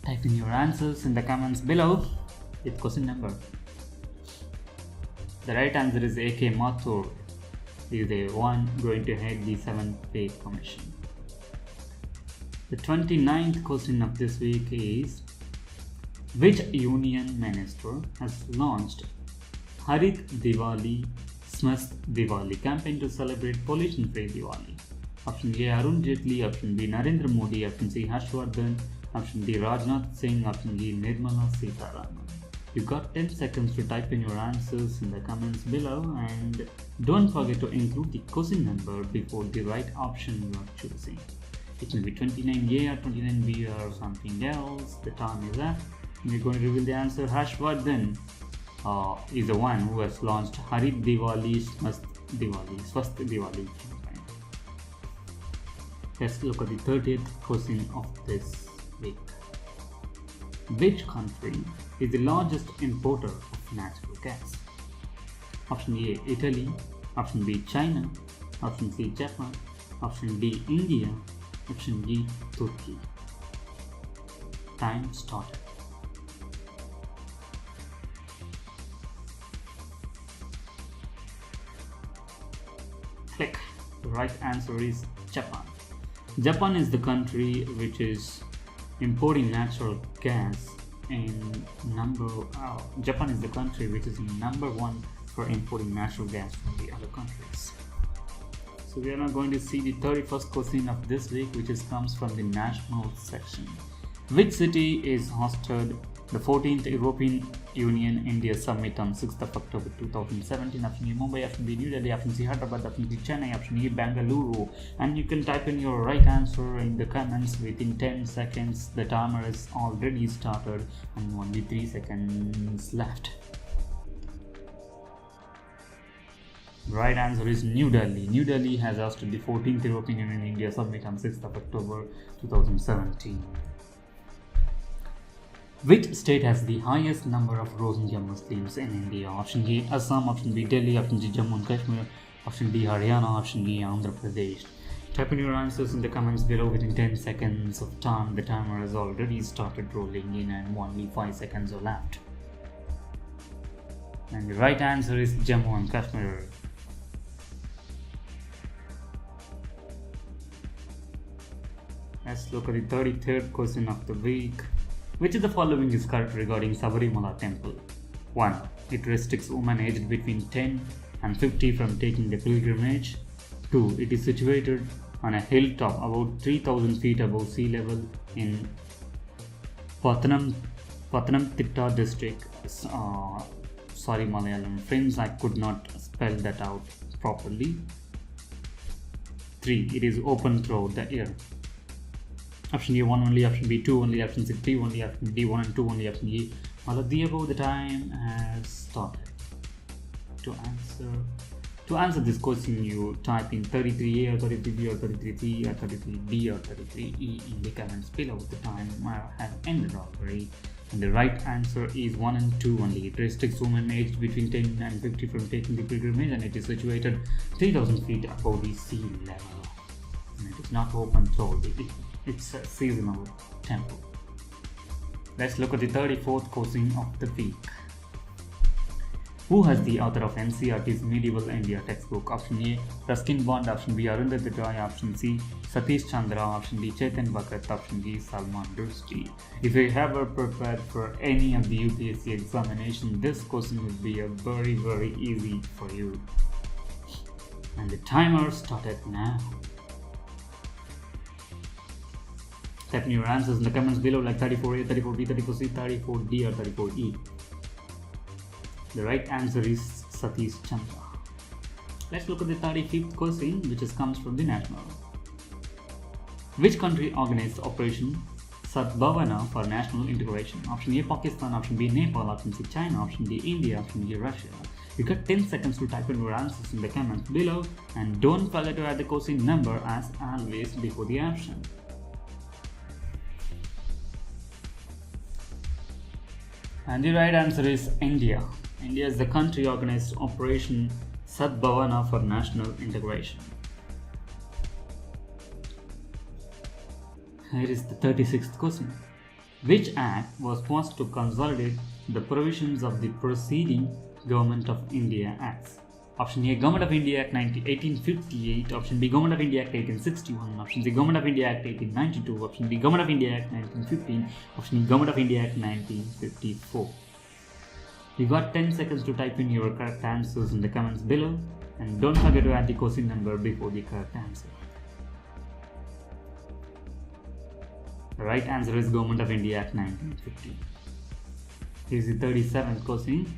Type in your answers in the comments below with question number. The right answer is A.K. Mathur. He is the one going to head the 7th Pay Commission. The 29th question of this week is: which union minister has launched Harit Diwali Smast Diwali campaign to celebrate pollution-free Diwali? Option A Arun Jaitley, option B Narendra Modi, option C Harshvardhan, option D Rajnath Singh, option D Nirmala Sitharaman. You got 10 seconds to type in your answers in the comments below, and don't forget to include the question number before the right option you are choosing. It will be 29A or 29B or something else. The time is up. We're going to reveal the answer. Harshvardhan is the one who has launched Harit Diwali Swasth Diwali campaign. Let's look at the 30th question of this week. Which country is the largest importer of natural gas? Option A Italy, option B China, option C Japan, option D India, option D Turkey. Time started. Click. The right answer is Japan. Japan is the country which is importing natural gas Japan is the country which is number 1 for importing natural gas from the other countries. So we are now going to see the 31st question of this week, which comes from the national section. Which city is hosted The 14th European Union India Summit on 6th of October 2017. Option A Mumbai, option B New Delhi, option C Hyderabad, option D Chennai, option E Bengaluru. And you can type in your right answer in the comments within 10 seconds. The timer is already started and only 3 seconds left. Right answer is New Delhi. New Delhi has hosted the 14th European Union India Summit on 6th of October 2017. Which state has the highest number of Rohingya Muslims in India? Option A Assam, option B Delhi, option C Jammu and Kashmir, option D Haryana, option E Andhra Pradesh. Type in your answers in the comments below within 10 seconds of time. The timer has already started rolling in and only 5 seconds are left. And the right answer is Jammu and Kashmir. Let's look at the 33rd question of the week. Which of the following is correct regarding Sabarimala temple? 1. It restricts women aged between 10 and 50 from taking the pilgrimage. 2. It is situated on a hilltop about 3,000 feet above sea level in Pathanamthitta district. Sorry Malayalam friends, I could not spell that out properly. 3. It is open throughout the year. Option A 1 only, option B 2 only, option C 3 only, option D 1 and 2 only, option E all of the above. The time has started. To answer this question, you type in 33A or 33B or 33C or 33D or 33E in the comments below. The time has ended already. And the right answer is 1 and 2 only. It restricts women aged between 10 and 50 from taking the pilgrimage, and it is situated 3,000 feet above the sea level. And it is not open throughout the year. It's a seasonal temple. Let's look at the 34th question of the week. Who has the author of NCERT's Medieval India textbook? Option A Ruskin Bond, option B Arundhati Roy, option C Satish Chandra, option D Chetan Bhagat, option D Salman Rushdie. If you ever prepared for any of the UPSC examination, this question will be a very easy for you. And the timer started now. Type in your answers in the comments below like 34A, 34B, 34C, 34D or 34E. The right answer is Satish Chandra. Let's look at the 35th question, which comes from the national. Which country organized Operation Sadbhavana for national integration? Option A Pakistan, option B Nepal, option C China, option D India, option D Russia. You got 10 seconds to type in your answers in the comments below, and don't forget to add the question number as always before the option. And the right answer is India. India is the country organized Operation Sadbhavana for national integration. Here is the 36th question. Which act was passed to consolidate the provisions of the preceding Government of India Acts? Option A Government of India Act 1858, option B Government of India Act 1861, option C Government of India Act 1892, option D Government of India Act 1915, option E Government of India Act 1954. You got 10 seconds to type in your correct answers in the comments below, and don't forget to add the question number before the correct answer. The right answer is Government of India Act 1950. Here's the 37th question.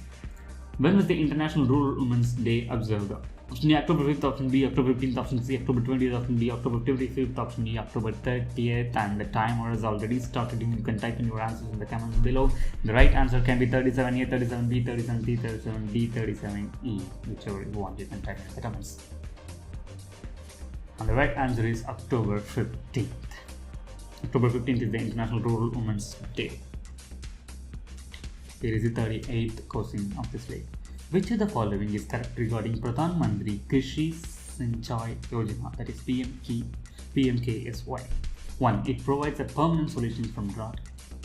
When was the International Rural Women's Day observed? Option A October 5th, option B October 15th, option C October 20th, option D October 25th, option E October 30th, and the timer has already started. You can type in your answers in the comments below. The right answer can be 37A, 37B, 37C, 37D, 37E, whichever you want. You can type in the comments. And the right answer is October 15th. October 15th is the International Rural Women's Day. Here is the 38th question of this week. Which of the following is correct regarding Pradhan Mantri Krishi Sinchai Yojana, that is PMKSY? 1. It provides a permanent solution from drought.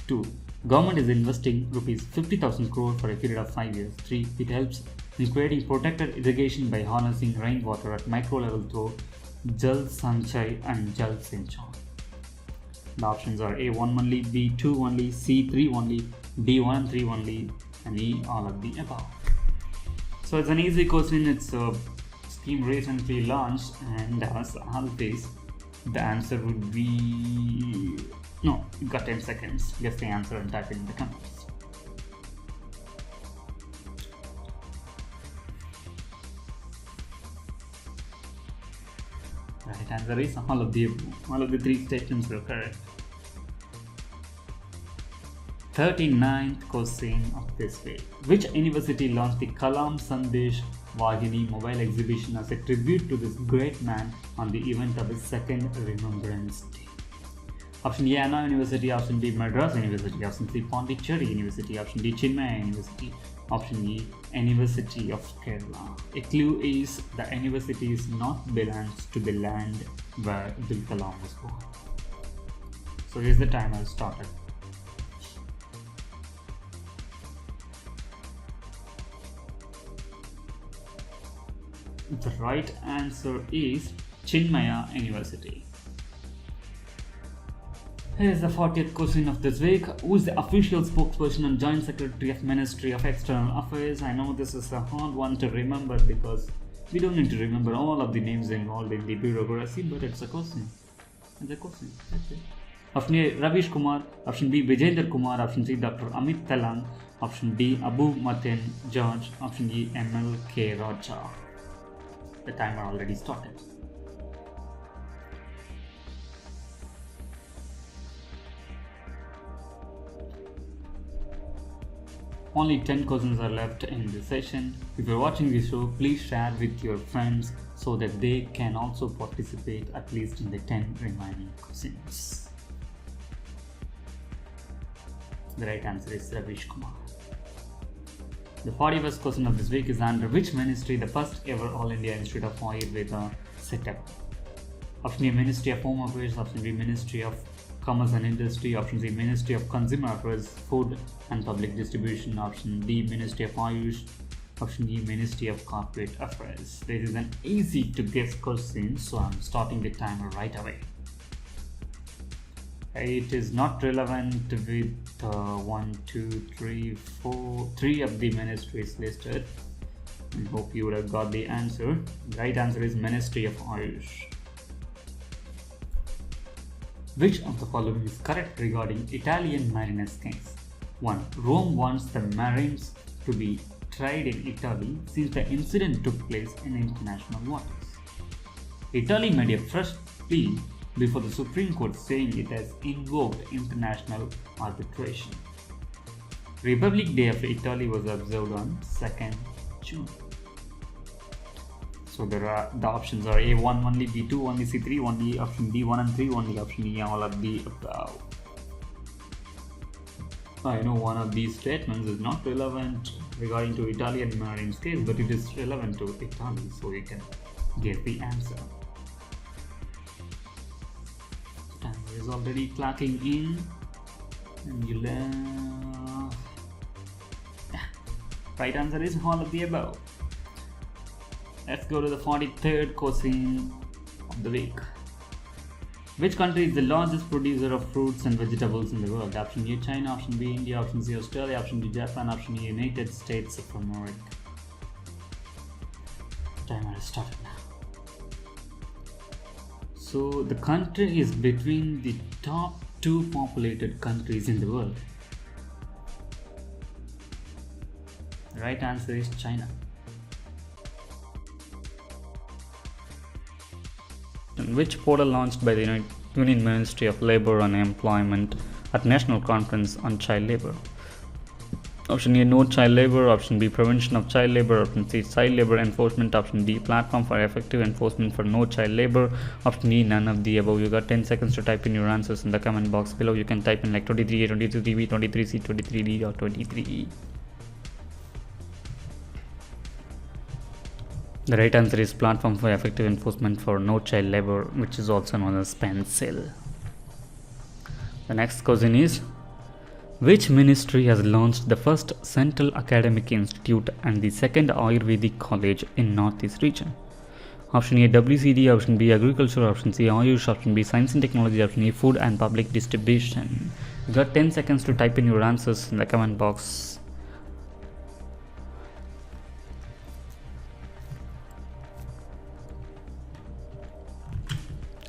2. Government is investing Rs 50,000 crore for a period of 5 years. 3. It helps in creating protected irrigation by harnessing rainwater at micro level through Jal Sanchai and Jal Sinchai. The options are A 1 only, B 2 only, C 3 only, D 1 and 3 only, and E all of the above. So it's an easy question. It's a scheme recently launched, and as always, the answer would be no. You got 10 seconds. Guess the answer and type it in the comments. Right answer is all of the above. All of the three statements were correct. 39th question of this week. Which university launched the Kalam Sandesh Vahini mobile exhibition as a tribute to this great man on the event of his second Remembrance Day? Option A, Anna University. Option B, Madras University. Option C, Pondicherry University. Option D, Chinmaya University. Option E, University of Kerala. A clue is the university is not belongs to the land where Abdul Kalam was born. So here's the timer started. The right answer is Chinmaya University. Here is the 40th question of this week. Who is the official spokesperson and Joint Secretary of Ministry of External Affairs? I know this is a hard one to remember because we don't need to remember all of the names involved in the bureaucracy, but it's a question. It's a question. That's it. Option A, Ravish Kumar. Option B, Vijayendra Kumar. Option C, Dr. Amit Talang. Option D, Abu Mateen George. Option E, MLK Raja. The timer already started. Only 10 questions are left in this session. If you're watching this show, please share with your friends so that they can also participate at least in the 10 remaining questions. The right answer is Ravish Kumar. The 41st question of this week is under which ministry the first ever All India Institute of Ayurveda set up? Option A, Ministry of Home Affairs. Option B, Ministry of Commerce and Industry. Option C, Ministry of Consumer Affairs, Food and Public Distribution. Option D, Ministry of Ayush. Option E, Ministry of Corporate Affairs. This is an easy to guess question, so I'm starting the timer right away. It is not relevant with 1, 2, 3, 4, 3 of the ministries listed. I hope you would have got the answer. The right answer is Ministry of Ayush. Which of the following is correct regarding Italian mariners case? 1. Rome wants the Marines to be tried in Italy since the incident took place in international waters. Italy made a fresh plea before the Supreme Court saying it has invoked international arbitration. Republic Day of Italy was observed on 2nd June. So the options are A1 only, B2 only, C3 only, option D 1 and 3 only, option E all of the above. I know one of these statements is not relevant regarding to Italian Marines case, but it is relevant to Italy, so you can get the answer. The timer is already clocking in, and you left. Right answer is all of the above. Let's go to the 43rd question of the week. Which country is the largest producer of fruits and vegetables in the world? Option A, China. Option B, India. Option C, Australia. Option D, Japan. Option E, United States of America. Timer has started now. So the country is between the top 2 populated countries in the world. The right answer is China. Which portal launched by the Union Ministry of Labour and Employment at National Conference on Child Labour? Option A, No Child Labour. Option B, Prevention of Child Labour. Option C, Child Labour Enforcement. Option D, Platform for Effective Enforcement for No Child Labour. Option E, none of the above. You got 10 seconds to type in your answers in the comment box below. You can type in like 23A, 23B, 23C, 23D or 23E. The right answer is Platform for Effective Enforcement for No Child Labour, which is also known as PENCIL. The next question is, which ministry has launched the first Central Academic Institute and the second Ayurvedic College in Northeast region? Option A, WCD. Option B, Agriculture. Option C, Ayush. Option B, Science and Technology. Option E, Food and Public Distribution. You got 10 seconds to type in your answers in the comment box.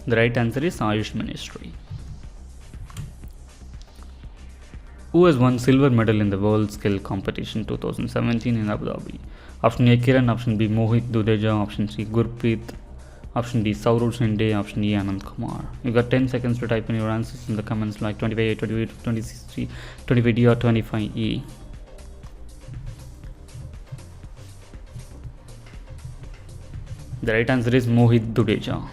The right answer is Ayush Ministry. Who has won silver medal in the World Skill Competition 2017 in Abu Dhabi? Option A, Kiran. Option B, Mohit Dudeja. Option C, Gurpreet. Option D, Saurabh Shinde. Option E, Anand Kumar. You got 10 seconds to type in your answers in the comments, like 25A, 28, 26, 25D or 25E. The right answer is Mohit Dudeja.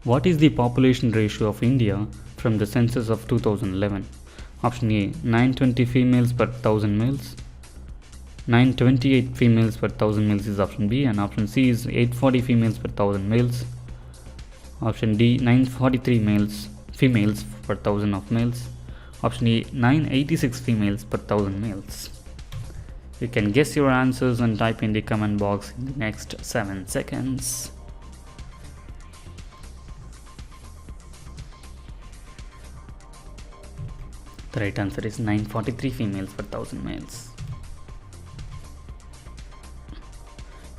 What is the population ratio of India from the census of 2011? Option A, 920 females per 1000 males. 928 females per 1000 males is option B, and option C is 840 females per 1000 males. Option D, 943 females per 1000 of males. Option E, 986 females per 1000 males. You can guess your answers and type in the comment box in the next 7 seconds. The right answer is 943 females per 1000 males.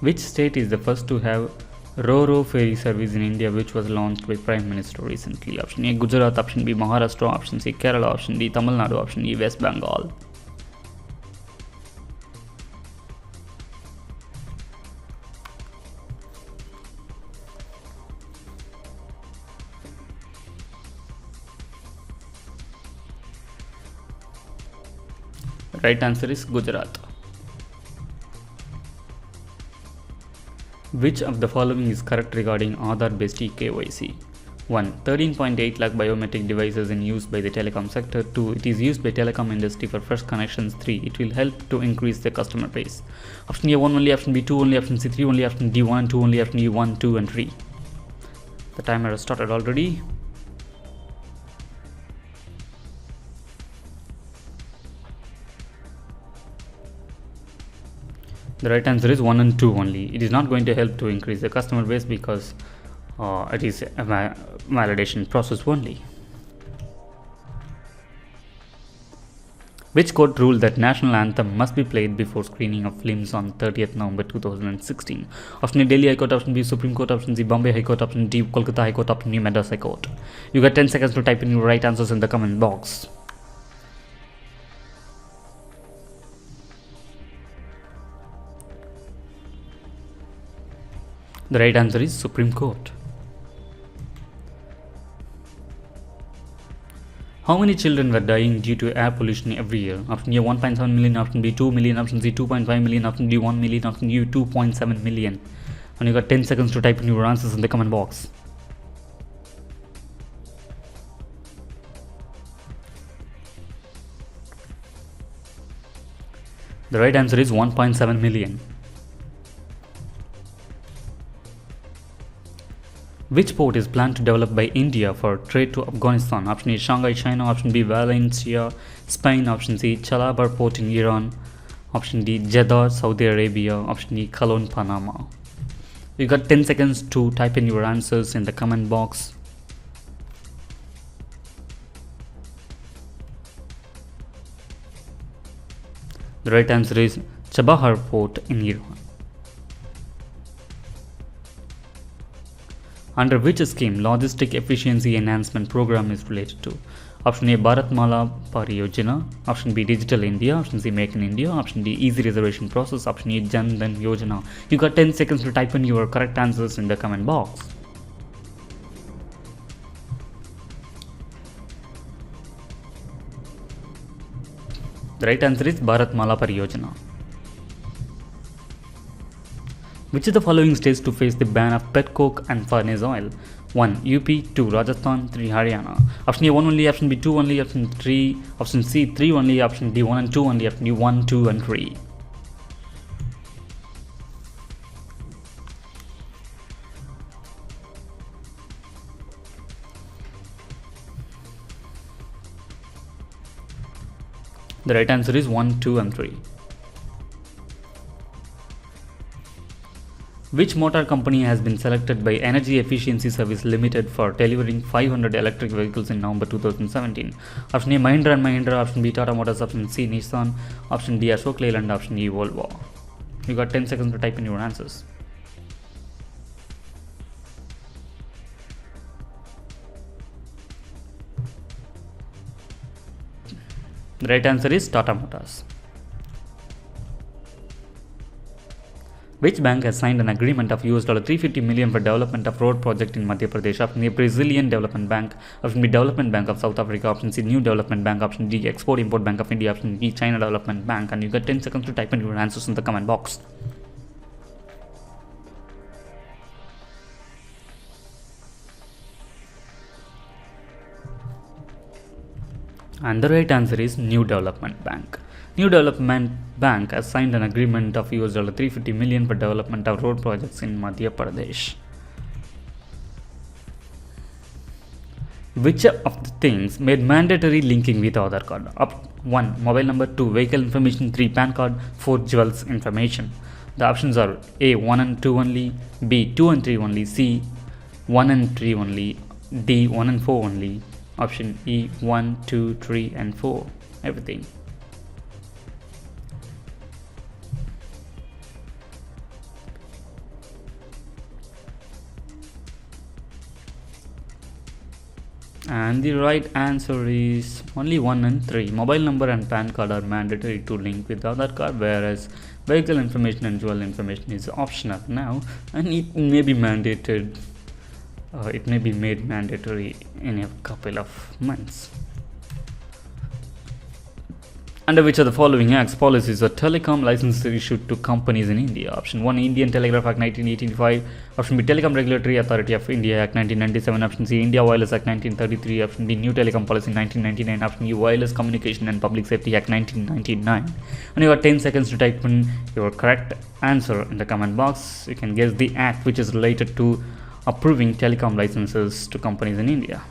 Which state is the first to have Ro-Ro ferry service in India, which was launched by Prime Minister recently? Option A, Gujarat. Option B, Maharashtra. Option C, Kerala. Option D, Tamil Nadu. Option E, West Bengal. Right answer is Gujarat. Which of the following is correct regarding Aadhaar-based eKYC? 1. 13.8 lakh biometric devices in use by the telecom sector. 2. It is used by telecom industry for fresh connections. 3. It will help to increase the customer base. Option A 1 only, option B 2 only, option C 3 only, option D 1 and 2 only, option E 1, 2 and 3. The timer has started already. The right answer is 1 and 2 only. It is not going to help to increase the customer base because it is a validation process only. Which court ruled that national anthem must be played before screening of films on 30th November 2016? Option A, Delhi High Court. Option B, Supreme Court. Option C, Bombay High Court. Option D, Kolkata High Court. Option E, Madras High Court. You got 10 seconds to type in your right answers in the comment box. The right answer is Supreme Court. How many children were dying due to air pollution every year? Option A 1.7 million, option B 2 million, option C 2.5 million, option D 1 million, option U 2.7 million. And you got 10 seconds to type in your answers in the comment box. The right answer is 1.7 million. Which port is planned to develop by India for trade to Afghanistan? Option A, Shanghai, China. Option B, Valencia, Spain. Option C, Chalabar port in Iran. Option D, Jeddah, Saudi Arabia. Option E, Cologne, Panama. You got 10 seconds to type in your answers in the comment box. The right answer is Chabahar port in Iran. Under which scheme Logistic Efficiency Enhancement Program is related to? Option A, Bharatmala Pariyojana. Option B, Digital India. Option C, Make in India. Option D, Easy Reservation Process. Option E, Jan Dhan Yojana. You got 10 seconds to type in your correct answers in the comment box. The right answer is Bharatmala Pariyojana. Which of the following states to face the ban of pet coke and furnace oil? 1. UP, 2. Rajasthan, 3. Haryana. Option A 1 only, option B 2 only, option C 3 only, option D 1 and 2 only, option D 1, 2 and 3. The right answer is 1, 2 and 3. Which motor company has been selected by Energy Efficiency Service Limited for delivering 500 electric vehicles in November 2017? Option A, Mahindra and Mahindra. Option B, Tata Motors. Option C, Nissan. Option D, Ashok Leyland. Option E, Volvo. You got 10 seconds to type in your answers. The right answer is Tata Motors. Which bank has signed an agreement of $350 million for development of road project in Madhya Pradesh? Option A, Brazilian Development Bank. Option B, Development Bank of South Africa. Option C, New Development Bank. Option D, Export Import Bank of India. Option E, China Development Bank. And you get 10 seconds to type in your answers in the comment box. And the right answer is New Development Bank. New Development Bank has signed an agreement of $350 million for development of road projects in Madhya Pradesh. Which of the things made mandatory linking with Aadhaar card? 1. Mobile number. 2. Vehicle information. 3. PAN card. 4. Jewels information. The options are A. 1 and 2 only, B. 2 and 3 only, C. 1 and 3 only, D. 1 and 4 only. Option E. 1, 2, 3 and 4. Everything. And the right answer is only 1 and 3. Mobile number and PAN card are mandatory to link with Aadhaar card, whereas vehicle information and jewel information is optional now, and it may be mandated. It may be made mandatory in a couple of months. Under which of the following acts, policies, or telecom licenses issued to companies in India? Option 1, Indian Telegraph Act 1985. Option B, Telecom Regulatory Authority of India Act 1997. Option C, India Wireless Act 1933. Option D, New Telecom Policy 1999. Option E, Wireless Communication and Public Safety Act 1999. And you got 10 seconds to type in your correct answer in the comment box. You can guess the act which is related to approving telecom licenses to companies in India.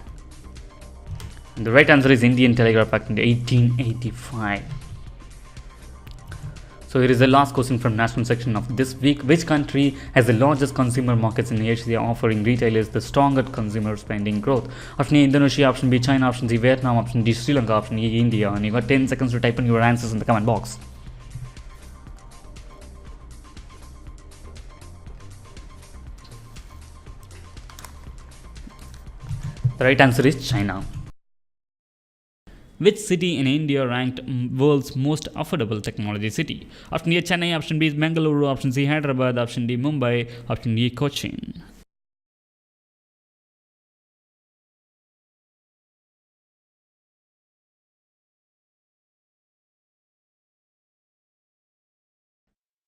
And the right answer is Indian Telegraph Act 1885. So here is the last question from national section of this week. Which country has the largest consumer markets in Asia, offering retailers the strongest consumer spending growth? Option A, Indonesia. Option B, China. Option C, Vietnam. Option D, Sri Lanka. Option E, India. And you got 10 seconds to type in your answers in the comment box. The right answer is China. Which city in India ranked world's most affordable technology city? Option A, Chennai. Option B is Bengaluru. Option C, Hyderabad. Option D, Mumbai. Option D, Cochin.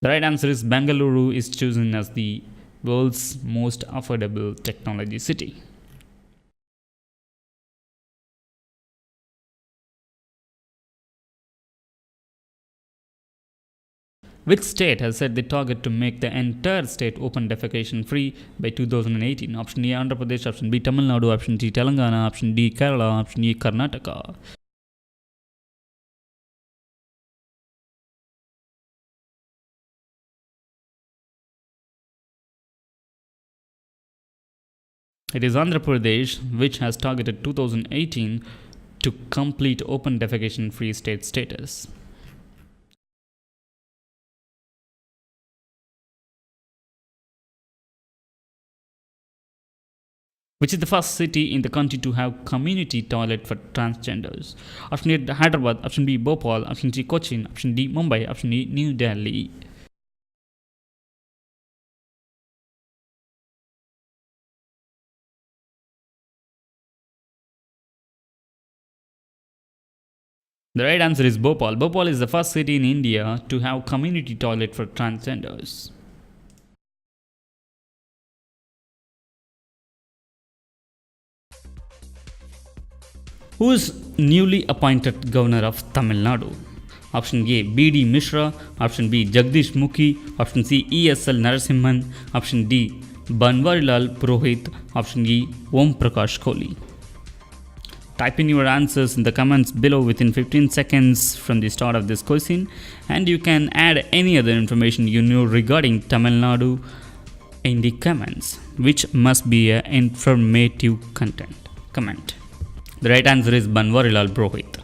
The right answer is Bengaluru is chosen as the world's most affordable technology city. Which state has set the target to make the entire state open defecation free by 2018? Option A, Andhra Pradesh. Option B, Tamil Nadu. Option C, Telangana. Option D, Kerala. Option E, Karnataka. It is Andhra Pradesh, which has targeted 2018 to complete open defecation free state status. Which is the first city in the country to have community toilet for transgenders? Option A, Hyderabad. Option B, Bhopal. Option C, Cochin. Option D, Mumbai. Option E, New Delhi. The right answer is Bhopal. Bhopal is the first city in India to have community toilet for transgenders. Who is newly appointed governor of Tamil Nadu? Option A, B.D. Mishra. Option B, Jagdish Mukhi. Option C, E.S.L. Narasimhan. Option D, Banwarilal Purohit. Option E, Om Prakash Kohli. Type in your answers in the comments below within 15 seconds from the start of this question, and you can add any other information you know regarding Tamil Nadu in the comments, which must be an informative comment. The right answer is Banwarilal Purohit.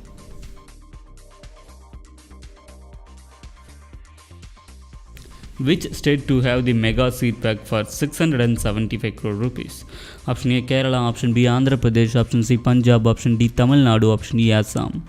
Which state to have the mega seed pack for 675 crore rupees? Option A, Kerala. Option B, Andhra Pradesh. Option C, Punjab. Option D, Tamil Nadu. Option E, Assam.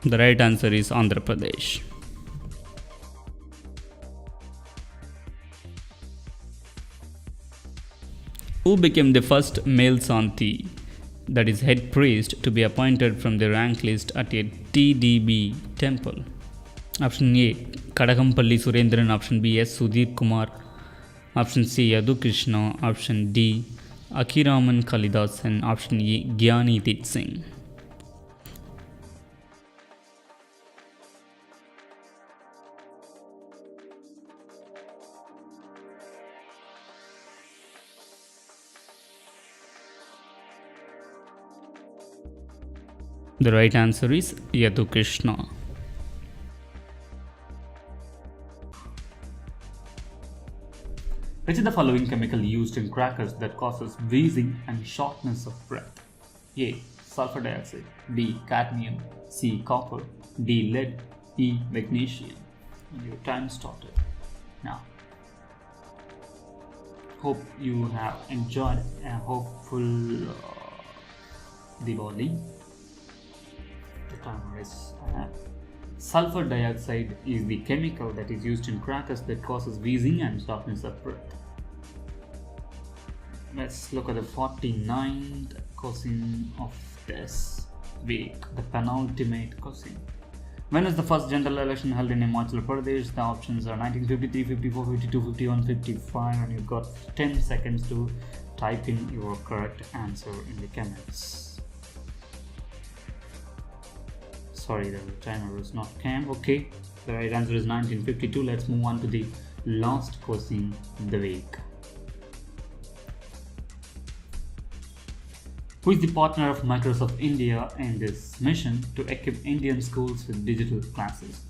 The right answer is Andhra Pradesh. Who became the first male Santi, that is head priest, to be appointed from the rank list at a TDB temple? Option A, Kadagampalli Surendran. Option B, S. Sudhir Kumar. Option C, Yadu Krishna. Option D, Akiraman Kalidas. And option E, Gyani Dit Singh. The right answer is Yadu Krishna. Which of the following chemical used in crackers that causes wheezing and shortness of breath? A. Sulfur dioxide. B. Cadmium. C. Copper. D. Lead. E. Magnesium. And your time started now. Hope you have enjoyed a hopeful Diwali. The timer is sulfur dioxide is the chemical that is used in crackers that causes wheezing and shortness of breath. Let's look at the 49th question of this week, the penultimate question. When was the first general election held in Himachal Pradesh? The options are 1953, 54, 52, 51, 55, and you've got 10 seconds to type in your correct answer in the comments. Sorry, the timer is not came. Okay, the right answer is 1952. Let's move on to the last question of the week. Who is the partner of Microsoft India in this mission to equip Indian schools with digital classes?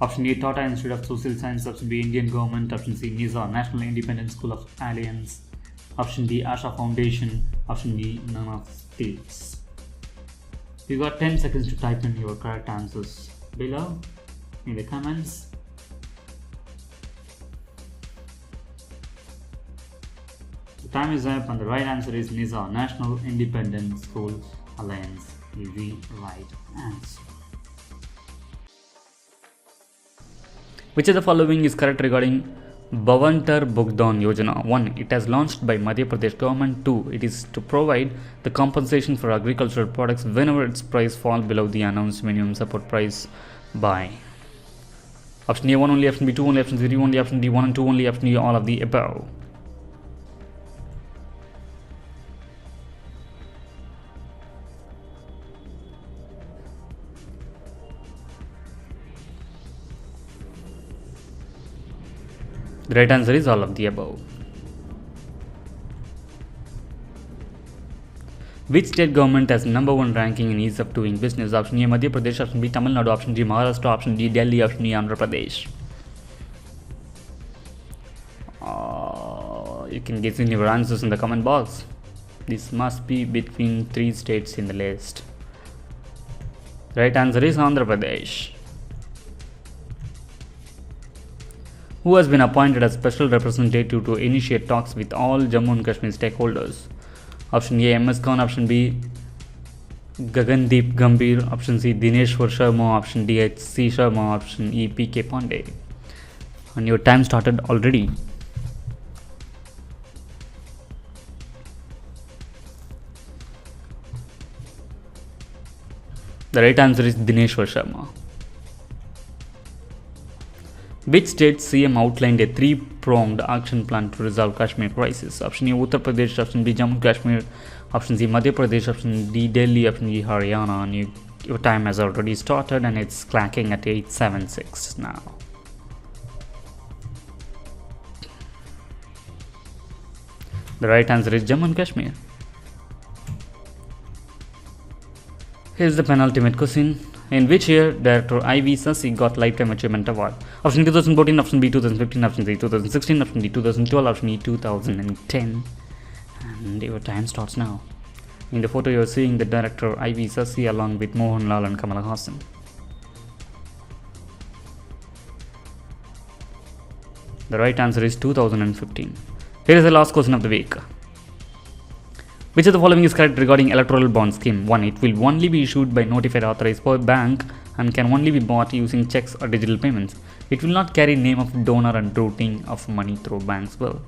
Option A, Tata Institute of Social Science. Option B, Indian government. Option C, NISA, National Independent School of Alliance. Option D, Asha Foundation. Option D, none of these. You got 10 seconds to type in your correct answers below in the comments. The time is up and the right answer is NISA, National Independent School Alliance is the right answer. Which of the following is correct regarding Bhavantar Bhugdan Yojana? 1. It has launched by Madhya Pradesh government. 2. It is to provide the compensation for agricultural products whenever its price falls below the announced minimum support price by. Option A 1 only, option B 2 only, option C 3 only, option D 1 and 2 only, option E all of the above. The right answer is all of the above. Which state government has number 1 ranking in ease of doing business? Option A, Madhya Pradesh. Option B, Tamil Nadu. Option D, Maharashtra. Option D, Delhi. Option E, Andhra Pradesh. You can guess in your answers in the comment box. This must be between 3 states in the list. The right answer is Andhra Pradesh. Who has been appointed as special representative to initiate talks with all Jammu and Kashmir stakeholders? Option A, MS Khan. Option B, Gagandeep Gambhir. Option C, Dineshwar Sharma. Option D, HC Sharma. Option E, PK Pandey. And your time started already. The right answer is Dineshwar Sharma. Which state CM outlined a 3-pronged action plan to resolve Kashmir crisis? Option A, Uttar Pradesh. Option B, Jammu and Kashmir. Option C, Madhya Pradesh. Option D, Delhi. Option E, Haryana. And your time has already started and it's clacking at 8:76 now. The right answer is Jammu and Kashmir. Here's the penultimate question. In which year director I.V. Sasi got Lifetime Achievement Award? Option 2014, option B 2015, option C 2016, option D 2012, option E 2010. And your time starts now. In the photo, you're seeing the director I.V. Sasi along with Mohanlal and Kamal Haasan. The right answer is 2015. Here is the last question of the week. Which of the following is correct regarding electoral bond scheme? 1. It will only be issued by notified authorized bank and can only be bought using checks or digital payments. It will not carry name of donor and routing of money through banks bill.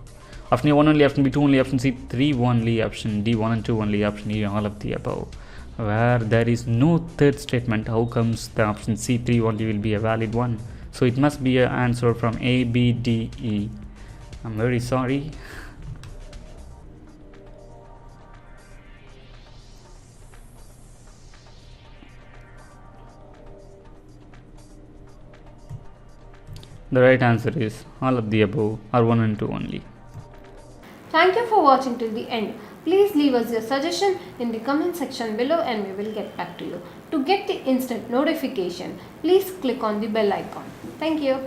Option A 1 only, option B 2 only, option C 3 only, option D 1 and 2 only, option E all of the above. Where there is no third statement, how comes the option C 3 only will be a valid one? So it must be an answer from A, B, D, E. I'm very sorry. The right answer is all of the above or 1 and 2 only. Thank you for watching till the end. Please leave us your suggestion in the comment section below and we will get back to you. To get the instant notification, please click on the bell icon. Thank you.